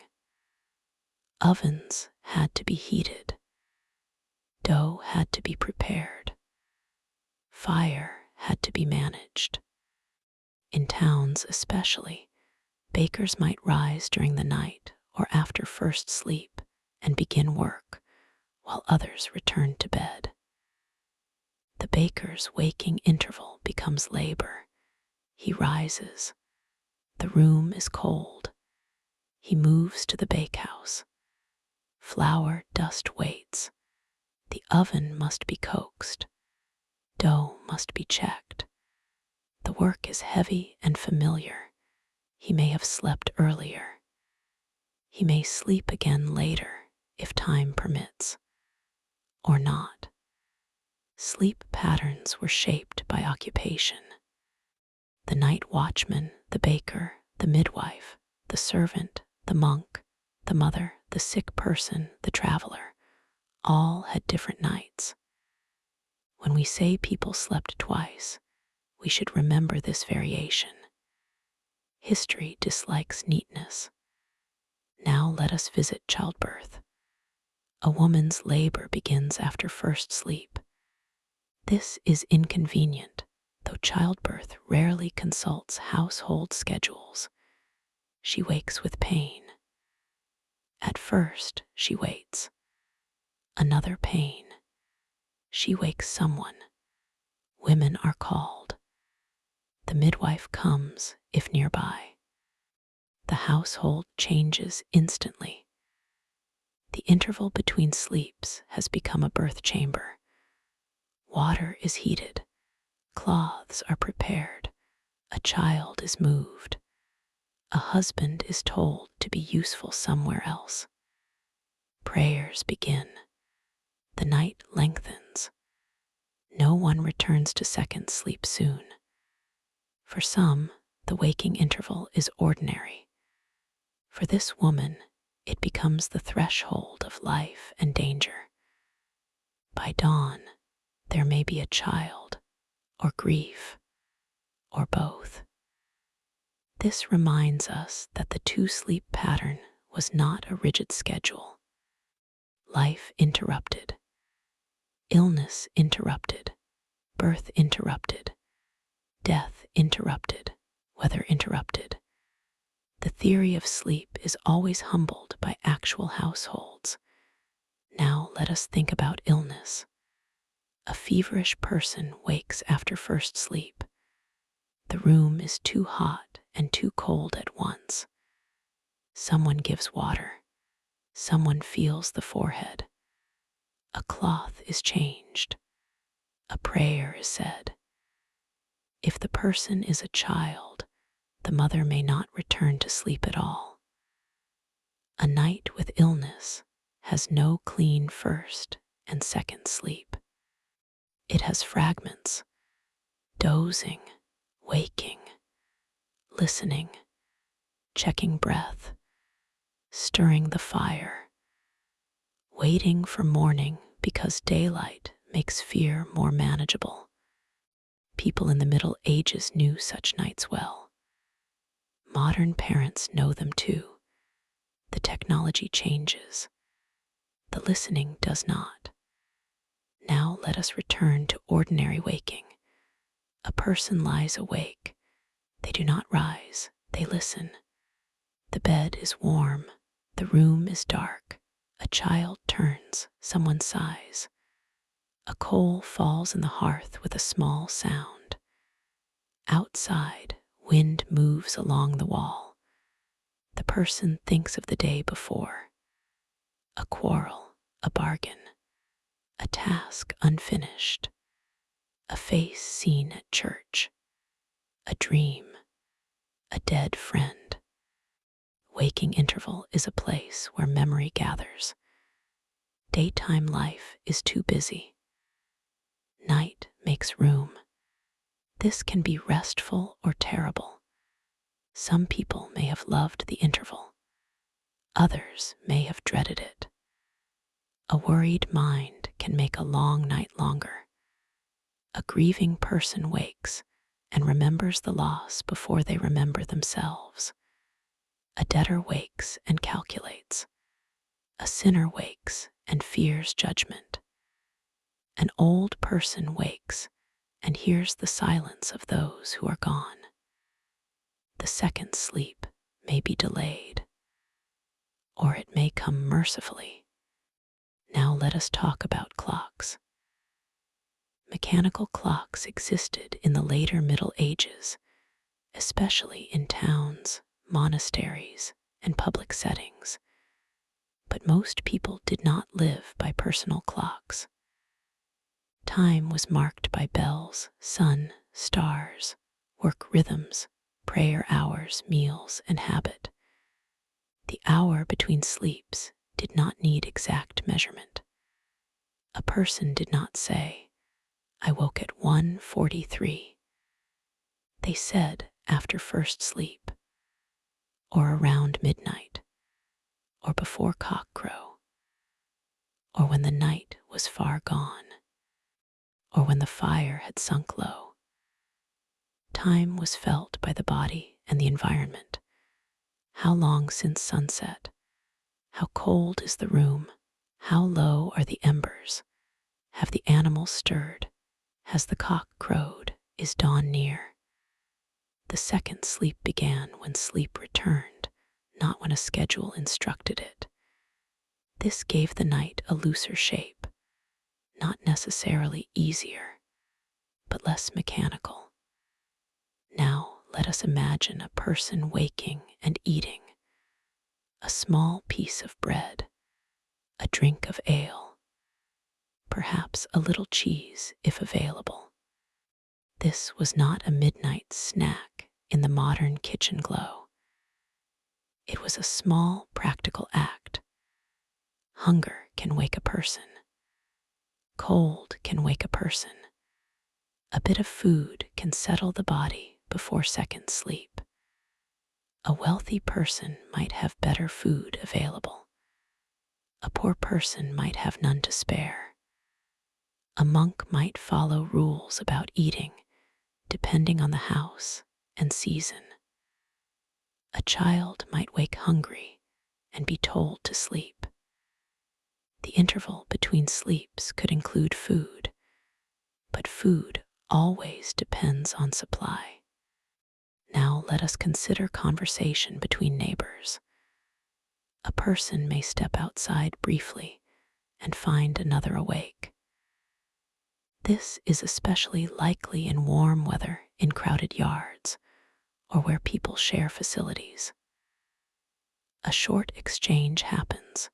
Ovens had to be heated. Dough had to be prepared. Fire had to be managed. In towns especially, bakers might rise during the night or after first sleep and begin work while others returned to bed. The baker's waking interval becomes labor. He rises. The room is cold. He moves to the bakehouse. Flour dust waits. The oven must be coaxed. Dough must be checked. The work is heavy and familiar. He may have slept earlier. He may sleep again later if time permits, or not. Sleep patterns were shaped by occupation. The night watchman, the baker, the midwife, the servant, the monk, the mother, the sick person, the traveler, all had different nights. When we say people slept twice, we should remember this variation. History dislikes neatness. Now let us visit childbirth. A woman's labor begins after first sleep. This is inconvenient, though childbirth rarely consults household schedules. She wakes with pain. At first, she waits. Another pain. She wakes someone. Women are called. The midwife comes, if nearby. The household changes instantly. The interval between sleeps has become a birth chamber. Water is heated. Cloths are prepared. A child is moved. A husband is told to be useful somewhere else. Prayers begin. The night lengthens. No one returns to second sleep soon. For some, the waking interval is ordinary. For this woman, it becomes the threshold of life and danger. By dawn, there may be a child, or grief, or both. This reminds us that the two-sleep pattern was not a rigid schedule. Life interrupted. Illness interrupted. Birth interrupted. Death interrupted. Weather interrupted. The theory of sleep is always humbled by actual households. Now let us think about illness. A feverish person wakes after first sleep. The room is too hot and too cold at once. Someone gives water. Someone feels the forehead. A cloth is changed. A prayer is said. If the person is a child, the mother may not return to sleep at all. A night with illness has no clean first and second sleep. It has fragments, dozing, waking, listening, checking breath, stirring the fire, waiting for morning because daylight makes fear more manageable. People in the Middle Ages knew such nights well. Modern parents know them too. The technology changes. The listening does not. Now let us return to ordinary waking. A person lies awake. They do not rise, they listen. The bed is warm. The room is dark. A child turns. Someone sighs. A coal falls in the hearth with a small sound. Outside, wind moves along the wall. The person thinks of the day before. A quarrel, a bargain, a task unfinished, a face seen at church, a dream, a dead friend. Waking interval is a place where memory gathers. Daytime life is too busy. Night makes room. This can be restful or terrible. Some people may have loved the interval. Others may have dreaded it. A worried mind can make a long night longer. A grieving person wakes and remembers the loss before they remember themselves. A debtor wakes and calculates. A sinner wakes and fears judgment. An old person wakes and hears the silence of those who are gone. The second sleep may be delayed, or it may come mercifully. Now let us talk about clocks. Mechanical clocks existed in the later Middle Ages, especially in towns, monasteries, and public settings. But most people did not live by personal clocks. Time was marked by bells, sun, stars, work rhythms, prayer hours, meals, and habit. The hour between sleeps did not need exact measurement. A person did not say, "I woke at 1:43." They said after first sleep, or around midnight, or before cockcrow, or when the night was far gone, or when the fire had sunk low. Time was felt by the body and the environment. How long since sunset? How cold is the room? How low are the embers? Have the animals stirred? Has the cock crowed? Is dawn near? The second sleep began when sleep returned, not when a schedule instructed it. This gave the night a looser shape, not necessarily easier, but less mechanical. Now let us imagine a person waking and eating a small piece of bread, a drink of ale, perhaps a little cheese if available. This was not a midnight snack in the modern kitchen glow. It was a small, practical act. Hunger can wake a person. Cold can wake a person. A bit of food can settle the body before second sleep. A wealthy person might have better food available. A poor person might have none to spare. A monk might follow rules about eating, depending on the house and season. A child might wake hungry and be told to sleep. The interval between sleeps could include food, but food always depends on supply. Now let us consider conversation between neighbors. A person may step outside briefly and find another awake. This is especially likely in warm weather in crowded yards or where people share facilities. A short exchange happens.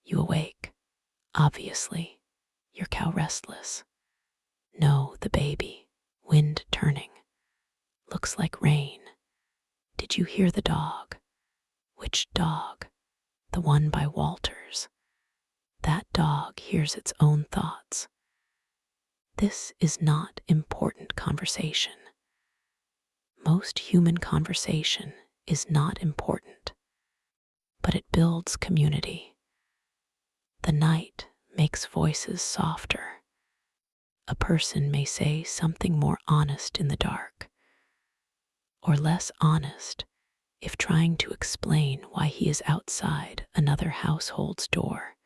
You awake. Obviously, your cow restless. No, the baby. Wind turning. Looks like rain. Did you hear the dog? Which dog? The one by Walter's. That dog hears its own thoughts. This is not important conversation. Most human conversation is not important, but it builds community. The night makes voices softer. A person may say something more honest in the dark, or less honest if trying to explain why he is outside another household's door.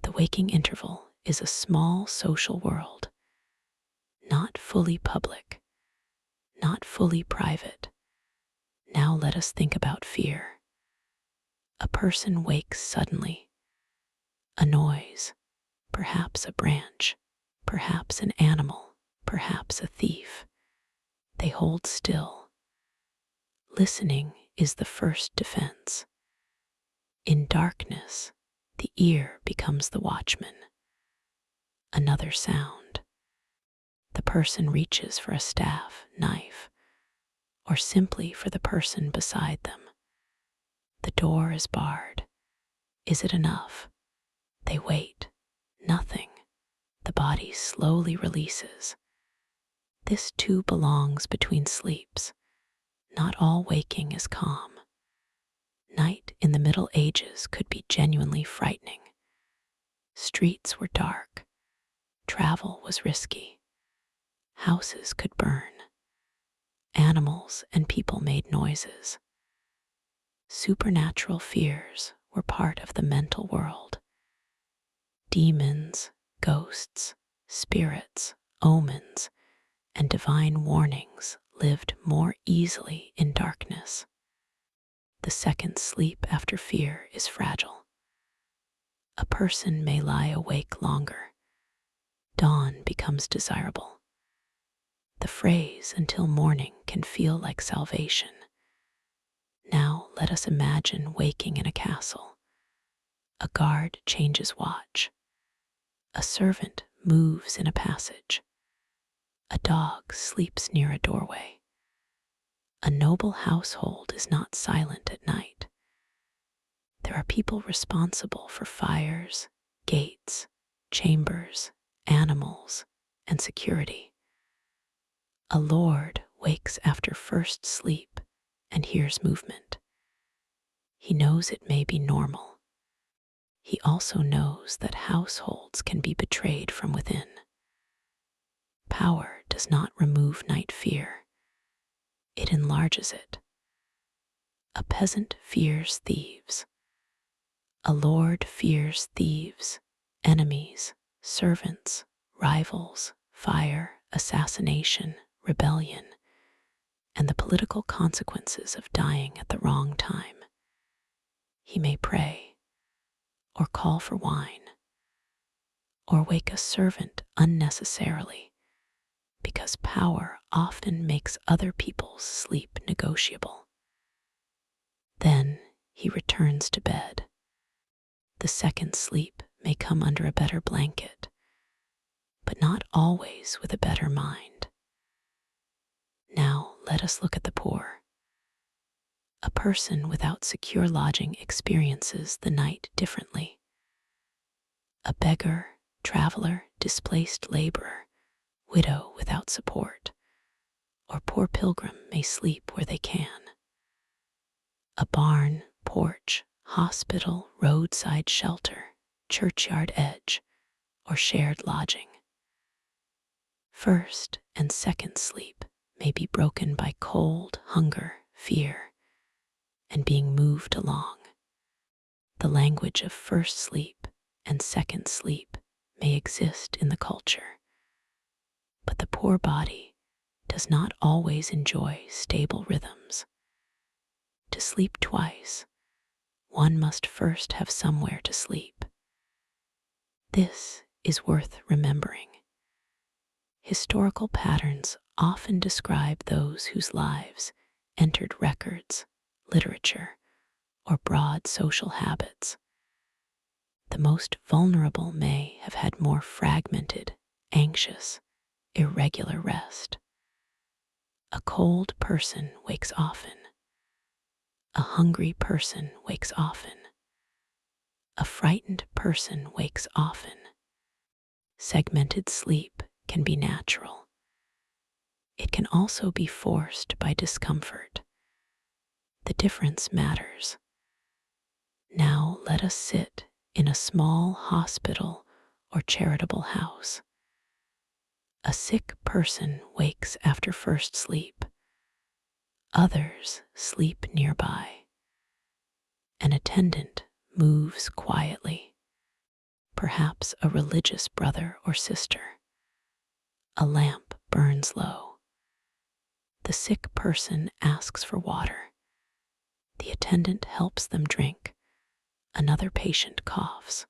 The waking interval is a small social world, not fully public, not fully private. Now let us think about fear. A person wakes suddenly. A noise, perhaps a branch, perhaps an animal, perhaps a thief. They hold still. Listening is the first defense. In darkness, the ear becomes the watchman. Another sound. The person reaches for a staff, knife, or simply for the person beside them. The door is barred. Is it enough? They wait. Nothing. The body slowly releases. This too belongs between sleeps. Not all waking is calm. Night in the Middle Ages could be genuinely frightening. Streets were dark. Travel was risky. Houses could burn. Animals and people made noises. Supernatural fears were part of the mental world. Demons, ghosts, spirits, omens, and divine warnings lived more easily in darkness. The second sleep after fear is fragile. A person may lie awake longer. Dawn becomes desirable. The phrase "until morning" can feel like salvation. Now let us imagine waking in a castle. A guard changes watch. A servant moves in a passage. A dog sleeps near a doorway. A noble household is not silent at night. There are people responsible for fires, gates, chambers, animals, and security. A lord wakes after first sleep and hears movement. He knows it may be normal. He also knows that households can be betrayed from within. Power does not remove night fear. It enlarges it. A peasant fears thieves. A lord fears thieves, enemies, servants, rivals, fire, assassination, rebellion, and the political consequences of dying at the wrong time. He may pray, or call for wine, or wake a servant unnecessarily, because power often makes other people's sleep negotiable. Then he returns to bed. The second sleep may come under a better blanket, but not always with a better mind. Now let us look at the poor. A person without secure lodging experiences the night differently. A beggar, traveler, displaced laborer, widow without support, or poor pilgrim may sleep where they can. A barn, porch, hospital, roadside shelter, churchyard edge, or shared lodging. First and second sleep may be broken by cold, hunger, fear, and being moved along. The language of first sleep and second sleep may exist in the culture, but the poor body does not always enjoy stable rhythms. To sleep twice, one must first have somewhere to sleep. This is worth remembering. Historical patterns often describe those whose lives entered records, literature, or broad social habits. The most vulnerable may have had more fragmented, anxious, irregular rest. A cold person wakes often. A hungry person wakes often. A frightened person wakes often. Segmented sleep can be natural. It can also be forced by discomfort. The difference matters. Now let us sit in a small hospital or charitable house. A sick person wakes after first sleep. Others sleep nearby. An attendant moves quietly, perhaps a religious brother or sister. A lamp burns low. The sick person asks for water. The attendant helps them drink. Another patient coughs.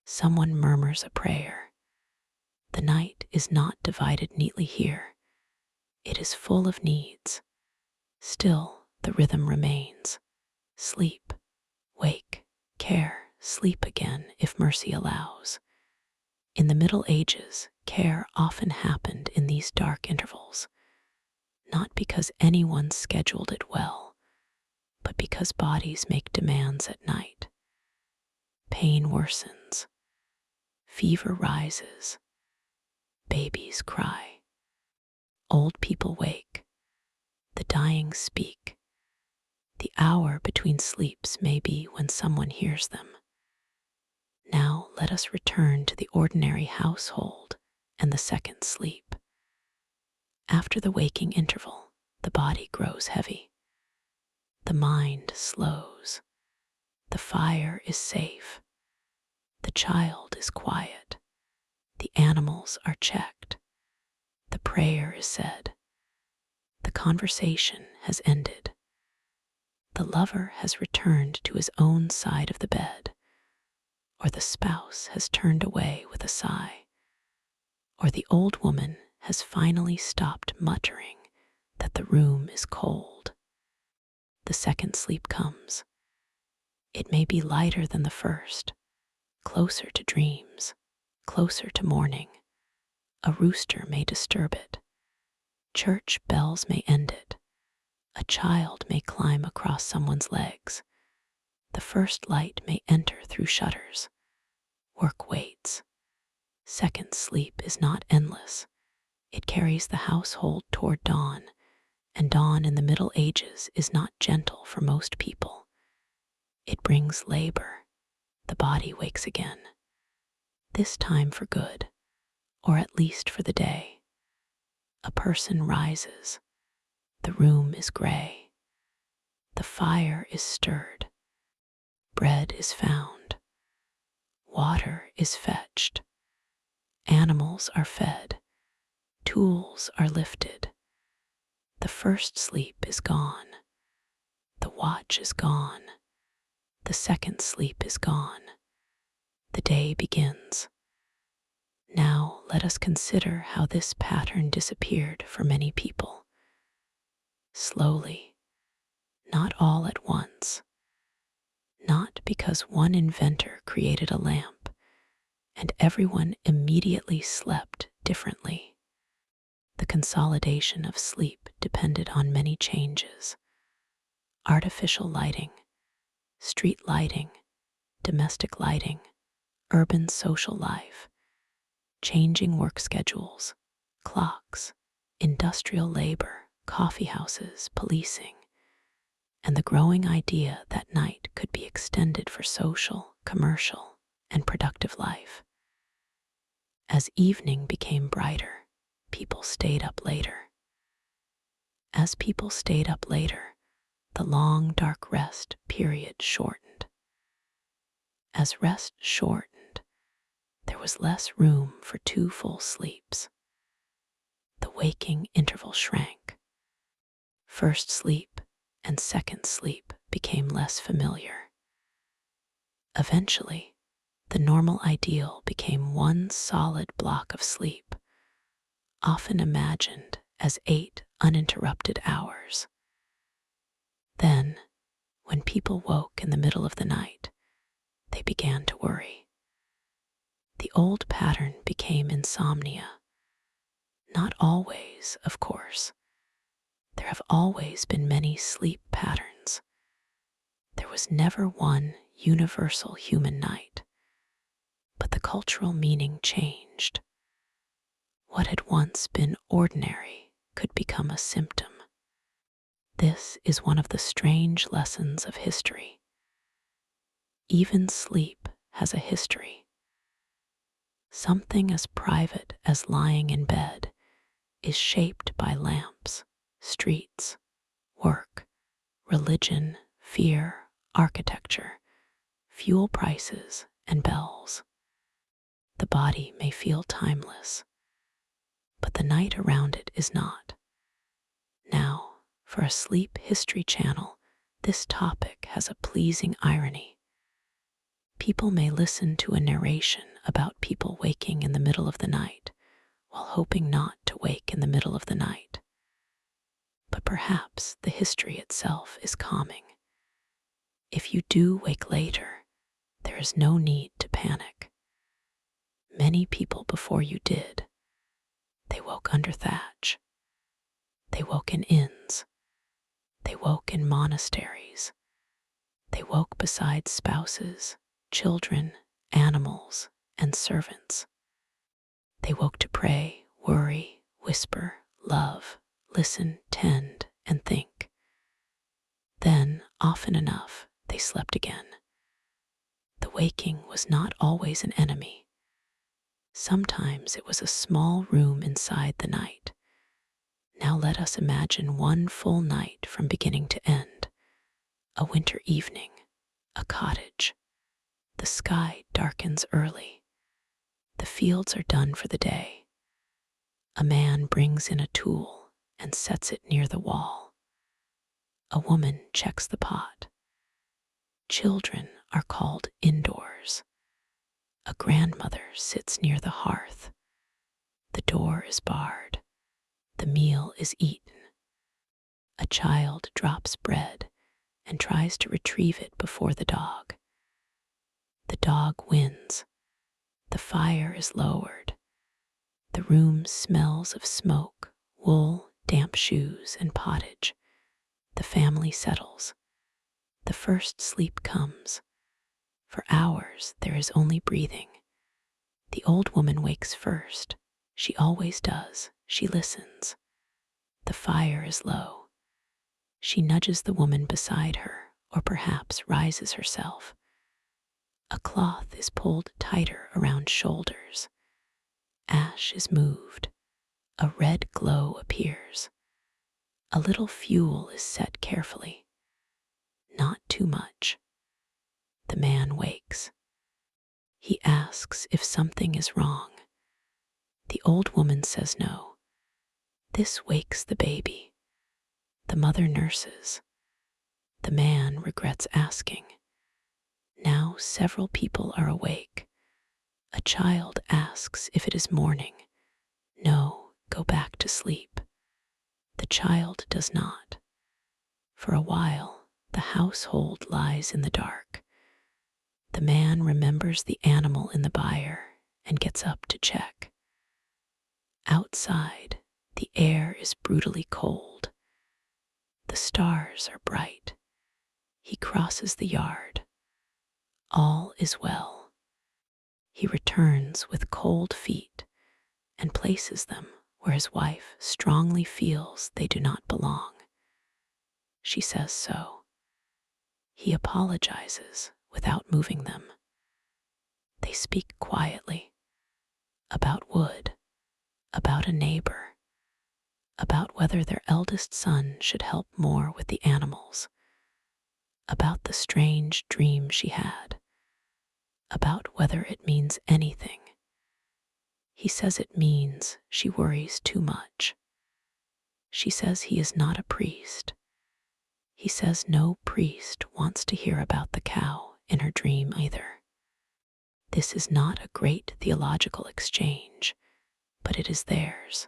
Someone murmurs a prayer. The night is not divided neatly here. It is full of needs. Still, the rhythm remains. Sleep, wake, care, sleep again if mercy allows. In the Middle Ages, care often happened in these dark intervals, not because anyone scheduled it well, but because bodies make demands at night. Pain worsens. Fever rises, babies cry, old people wake, the dying speak. The hour between sleeps may be when someone hears them. Now let us return to the ordinary household and the second sleep. After the waking interval, the body grows heavy. The mind slows. The fire is safe. The child is quiet. The animals are checked. The prayer is said. The conversation has ended. The lover has returned to his own side of the bed, or the spouse has turned away with a sigh, or the old woman has finally stopped muttering that the room is cold. The second sleep comes. It may be lighter than the first, closer to dreams, closer to morning. A rooster may disturb it. Church bells may end it. A child may climb across someone's legs. The first light may enter through shutters. Work waits. Second sleep is not endless. It carries the household toward dawn, and dawn in the Middle Ages is not gentle for most people. It brings labor. The body wakes again. This time for good, or at least for the day. A person rises. The room is gray. The fire is stirred. Bread is found. Water is fetched. Animals are fed. Tools are lifted. The first sleep is gone. The watch is gone. The second sleep is gone. The day begins. Now let us consider how this pattern disappeared for many people. Slowly, not all at once. Not because one inventor created a lamp and everyone immediately slept differently. The consolidation of sleep depended on many changes. Artificial lighting, street lighting, domestic lighting, urban social life, changing work schedules, clocks, industrial labor, coffee houses, policing, and the growing idea that night could be extended for social, commercial, and productive life. As evening became brighter, people stayed up later. As people stayed up later, the long dark rest period shortened. As rest shortened, there was less room for 2 full sleeps. The waking interval shrank. First sleep and second sleep became less familiar. Eventually, the normal ideal became one solid block of sleep, often imagined as 8 uninterrupted hours. Then, when people woke in the middle of the night, they began to worry. The old pattern became insomnia. Not always, of course. There have always been many sleep patterns. There was never one universal human night. But the cultural meaning changed. What had once been ordinary could become a symptom. This is one of the strange lessons of history. Even sleep has a history. Something as private as lying in bed is shaped by lamps, streets, work, religion, fear, architecture, fuel prices, and bells. The body may feel timeless, but the night around it is not. Now, for a sleep history channel, this topic has a pleasing irony. People may listen to a narration about people waking in the middle of the night while hoping not to wake in the middle of the night. But perhaps the history itself is calming. If you do wake later, there is no need to panic. Many people before you did. They woke under thatch. They woke in inns. They woke in monasteries. They woke beside spouses, children, animals, and servants. They woke to pray, worry, whisper, love, listen, tend, and think. Then, often enough, they slept again. The waking was not always an enemy. Sometimes it was a small room inside the night. Now let us imagine one full night from beginning to end. A winter evening, a cottage. The sky darkens early. The fields are done for the day. A man brings in a tool and sets it near the wall. A woman checks the pot. Children are called indoors. A grandmother sits near the hearth. The door is barred. The meal is eaten. A child drops bread and tries to retrieve it before the dog. The dog wins. The fire is lowered. The room smells of smoke, wool, damp shoes, and pottage. The family settles. The first sleep comes. For hours there is only breathing. The old woman wakes first. She always does. She listens. The fire is low. She nudges the woman beside her, or perhaps rises herself. A cloth is pulled tighter around shoulders. Ash is moved. A red glow appears. A little fuel is set carefully. Not too much. The man wakes. He asks if something is wrong. The old woman says no. This wakes the baby. The mother nurses. The man regrets asking. Now several people are awake. A child asks if it is morning. No, go back to sleep. The child does not. For a while, the household lies in the dark. The man remembers the animal in the byre and gets up to check. Outside, the air is brutally cold. The stars are bright. He crosses the yard. All is well. He returns with cold feet and places them where his wife strongly feels they do not belong. She says so. He apologizes without moving them. They speak quietly about wood, about a neighbor, about whether their eldest son should help more with the animals, about the strange dream she had, about whether it means anything. He says it means she worries too much. She says he is not a priest. He says no priest wants to hear about the cow in her dream either. This is not a great theological exchange, but it is theirs.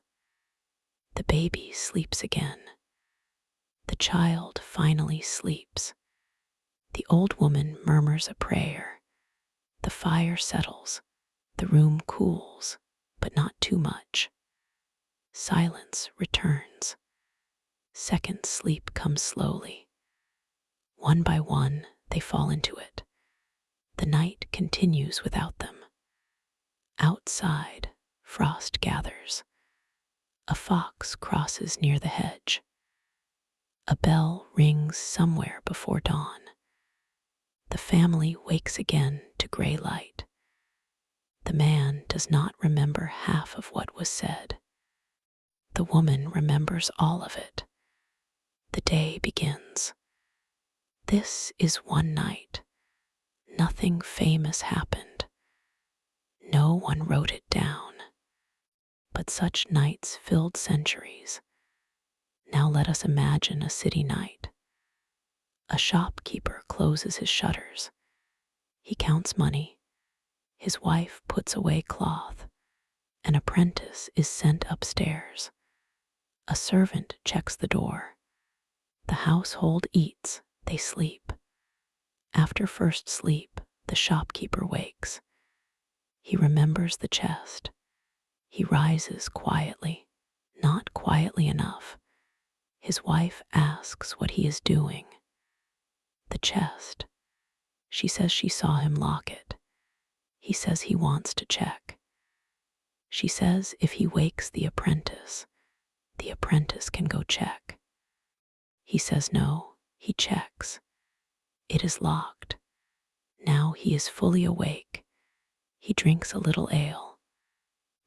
The baby sleeps again. The child finally sleeps. The old woman murmurs a prayer. The fire settles. The room cools, but not too much. Silence returns. Second sleep comes slowly. One by one, they fall into it. The night continues without them. Outside, frost gathers. A fox crosses near the hedge. A bell rings somewhere before dawn. The family wakes again to gray light. The man does not remember half of what was said. The woman remembers all of it. The day begins. This is one night. Nothing famous happened. No one wrote it down. But such nights filled centuries. Now let us imagine a city night. A shopkeeper closes his shutters. He counts money. His wife puts away cloth. An apprentice is sent upstairs. A servant checks the door. The household eats, they sleep. After first sleep, the shopkeeper wakes. He remembers the chest. He rises quietly, not quietly enough. His wife asks what he is doing. The chest. She says she saw him lock it. He says he wants to check. She says if he wakes the apprentice can go check. He says no, he checks. It is locked. Now he is fully awake. He drinks a little ale.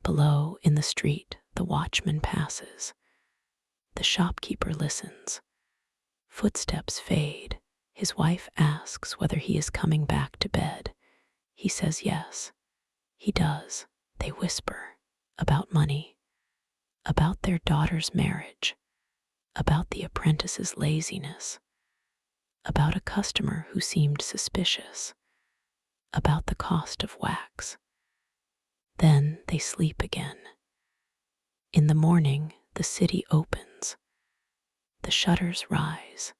Below, in the street, the watchman passes. The shopkeeper listens. Footsteps fade. His wife asks whether he is coming back to bed. He says yes. He does. They whisper about money, about their daughter's marriage, about the apprentice's laziness, about a customer who seemed suspicious, about the cost of wax. Then they sleep again. In the morning, the city opens. The shutters rise.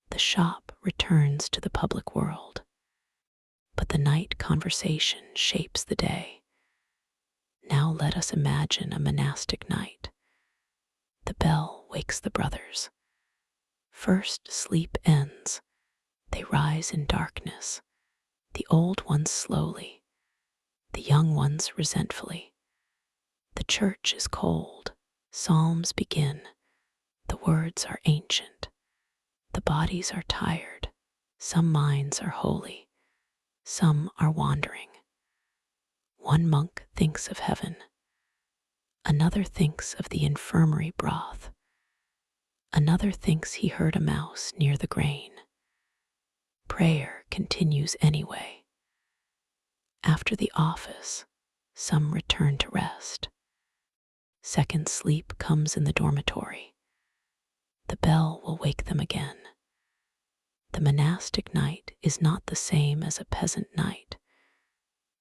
The shop returns to the public world. But the night conversation shapes the day. Now let us imagine a monastic night. The bell wakes the brothers. First sleep ends. They rise in darkness. The old ones slowly, the young ones resentfully. The church is cold. Psalms begin. The words are ancient. The bodies are tired. Some minds are holy. Some are wandering. One monk thinks of heaven. Another thinks of the infirmary broth. Another thinks he heard a mouse near the grain. Prayer continues anyway. After the office, some return to rest. Second sleep comes in the dormitory. The bell will wake them again. The monastic night is not the same as a peasant night,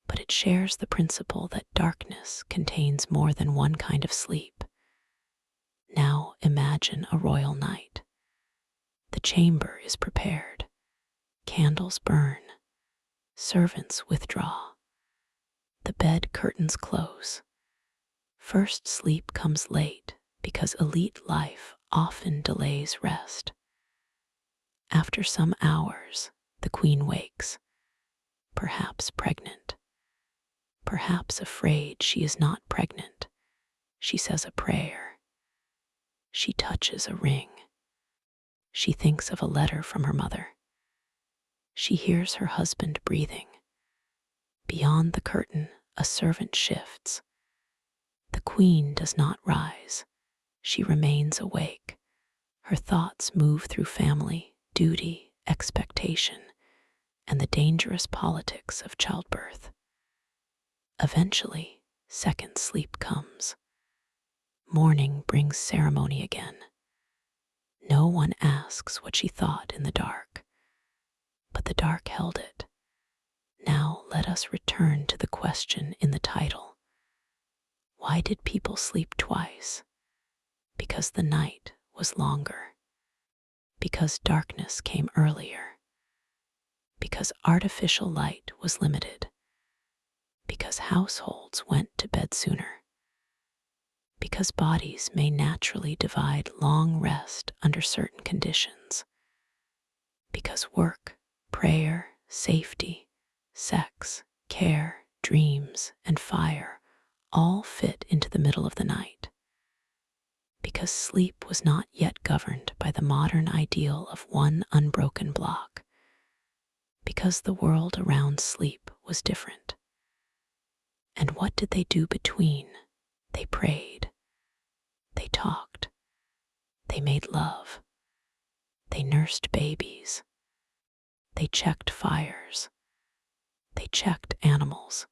but it shares the principle that darkness contains more than one kind of sleep. Now imagine a royal night. The chamber is prepared. Candles burn. Servants withdraw. The bed curtains close. First sleep comes late because elite life often delays rest. After some hours, the queen wakes, perhaps pregnant, perhaps afraid she is not pregnant. She says a prayer. She touches a ring. She thinks of a letter from her mother. She hears her husband breathing. Beyond the curtain, a servant shifts. The queen does not rise. She remains awake. Her thoughts move through family, duty, expectation, and the dangerous politics of childbirth. Eventually, second sleep comes. Morning brings ceremony again. No one asks what she thought in the dark, but the dark held it. Now let us return to the question in the title. Why did people sleep twice? Because the night was longer. Because darkness came earlier. Because artificial light was limited. Because households went to bed sooner. Because bodies may naturally divide long rest under certain conditions. Because work, prayer, safety, sex, care, dreams, and fire all fit into the middle of the night. Because sleep was not yet governed by the modern ideal of one unbroken block. Because the world around sleep was different. And what did they do between? They prayed. They talked. They made love. They nursed babies. They checked fires. They checked animals.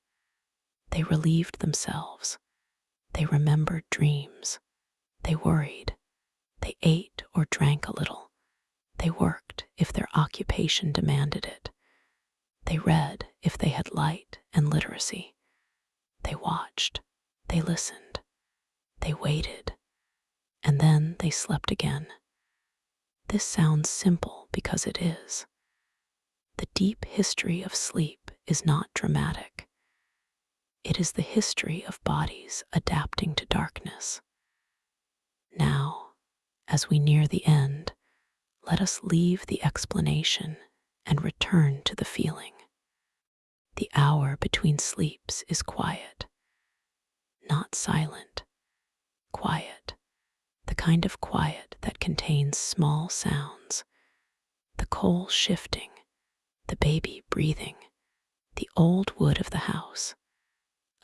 They relieved themselves. They remembered dreams. They worried. They ate or drank a little. They worked if their occupation demanded it. They read if they had light and literacy. They watched. They listened. They waited. And then they slept again. This sounds simple because it is. The deep history of sleep is not dramatic. It is the history of bodies adapting to darkness. Now, as we near the end, let us leave the explanation and return to the feeling. The hour between sleeps is quiet, not silent, quiet, the kind of quiet that contains small sounds, the coal shifting, the baby breathing, the old wood of the house,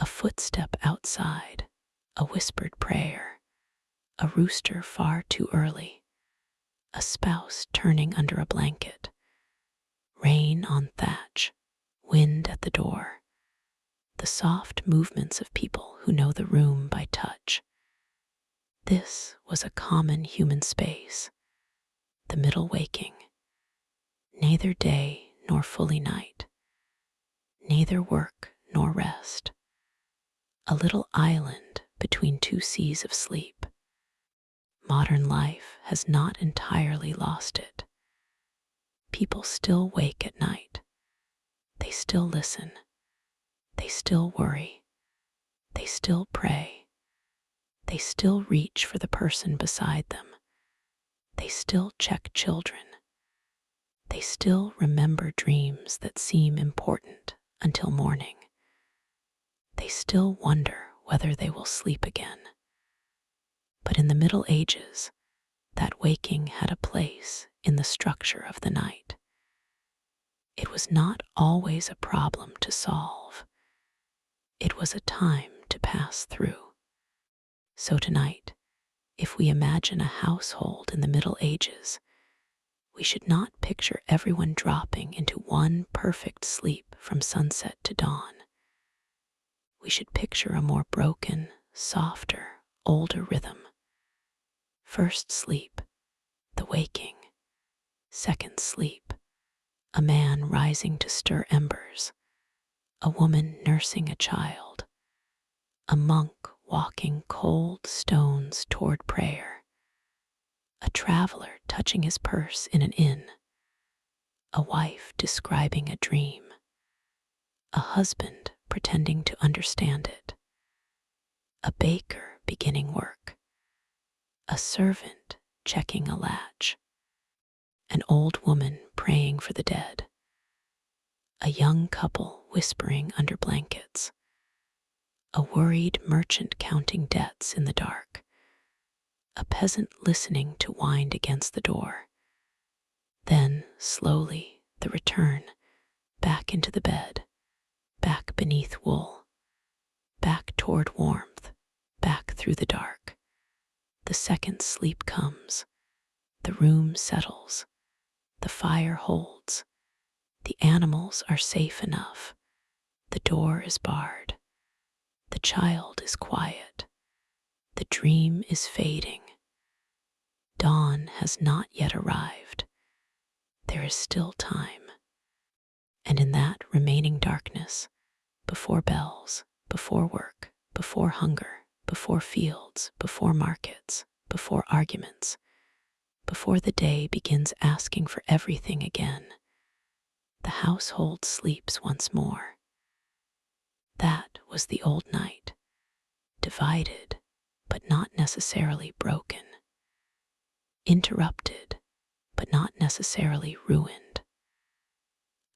a footstep outside, a whispered prayer, a rooster far too early, a spouse turning under a blanket, rain on thatch, wind at the door, the soft movements of people who know the room by touch. This was a common human space, the middle waking, neither day nor fully night, neither work nor rest, a little island between two seas of sleep. Modern life has not entirely lost it. People still wake at night. They still listen. They still worry. They still pray. They still reach for the person beside them. They still check children. They still remember dreams that seem important until morning. They still wonder whether they will sleep again. But in the Middle Ages, that waking had a place in the structure of the night. It was not always a problem to solve. It was a time to pass through. So tonight, if we imagine a household in the Middle Ages, we should not picture everyone dropping into one perfect sleep from sunset to dawn. We should picture a more broken, softer, older rhythm. First sleep, the waking. Second sleep, a man rising to stir embers, a woman nursing a child, a monk walking cold stones toward prayer, a traveler touching his purse in an inn, a wife describing a dream, a husband pretending to understand it, a baker beginning work, a servant checking a latch, an old woman praying for the dead, a young couple whispering under blankets, a worried merchant counting debts in the dark, a peasant listening to wind against the door. Then, slowly, the return, back into the bed, back beneath wool, back toward warmth, back through the dark. The second sleep comes, the room settles, the fire holds, the animals are safe enough, the door is barred, the child is quiet, the dream is fading. Dawn has not yet arrived. There is still time. And in that remaining darkness, before bells, before work, before hunger, before fields, before markets, before arguments, before the day begins asking for everything again, the household sleeps once more. That was the old night, divided, but not necessarily broken, interrupted, but not necessarily ruined.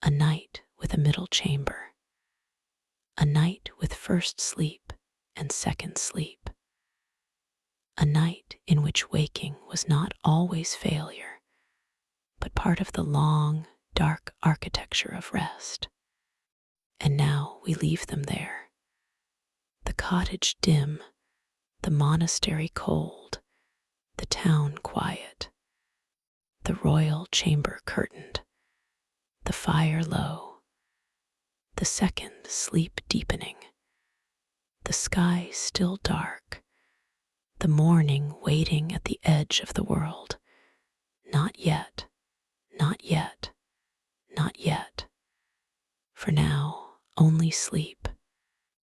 A night with a middle chamber, a night with first sleep and second sleep, a night in which waking was not always failure, but part of the long, dark architecture of rest. And now we leave them there. The cottage dim, the monastery cold, the town quiet, the royal chamber curtained, the fire low, the second sleep deepening, the sky still dark, the morning waiting at the edge of the world. Not yet, not yet, not yet. For now, only sleep.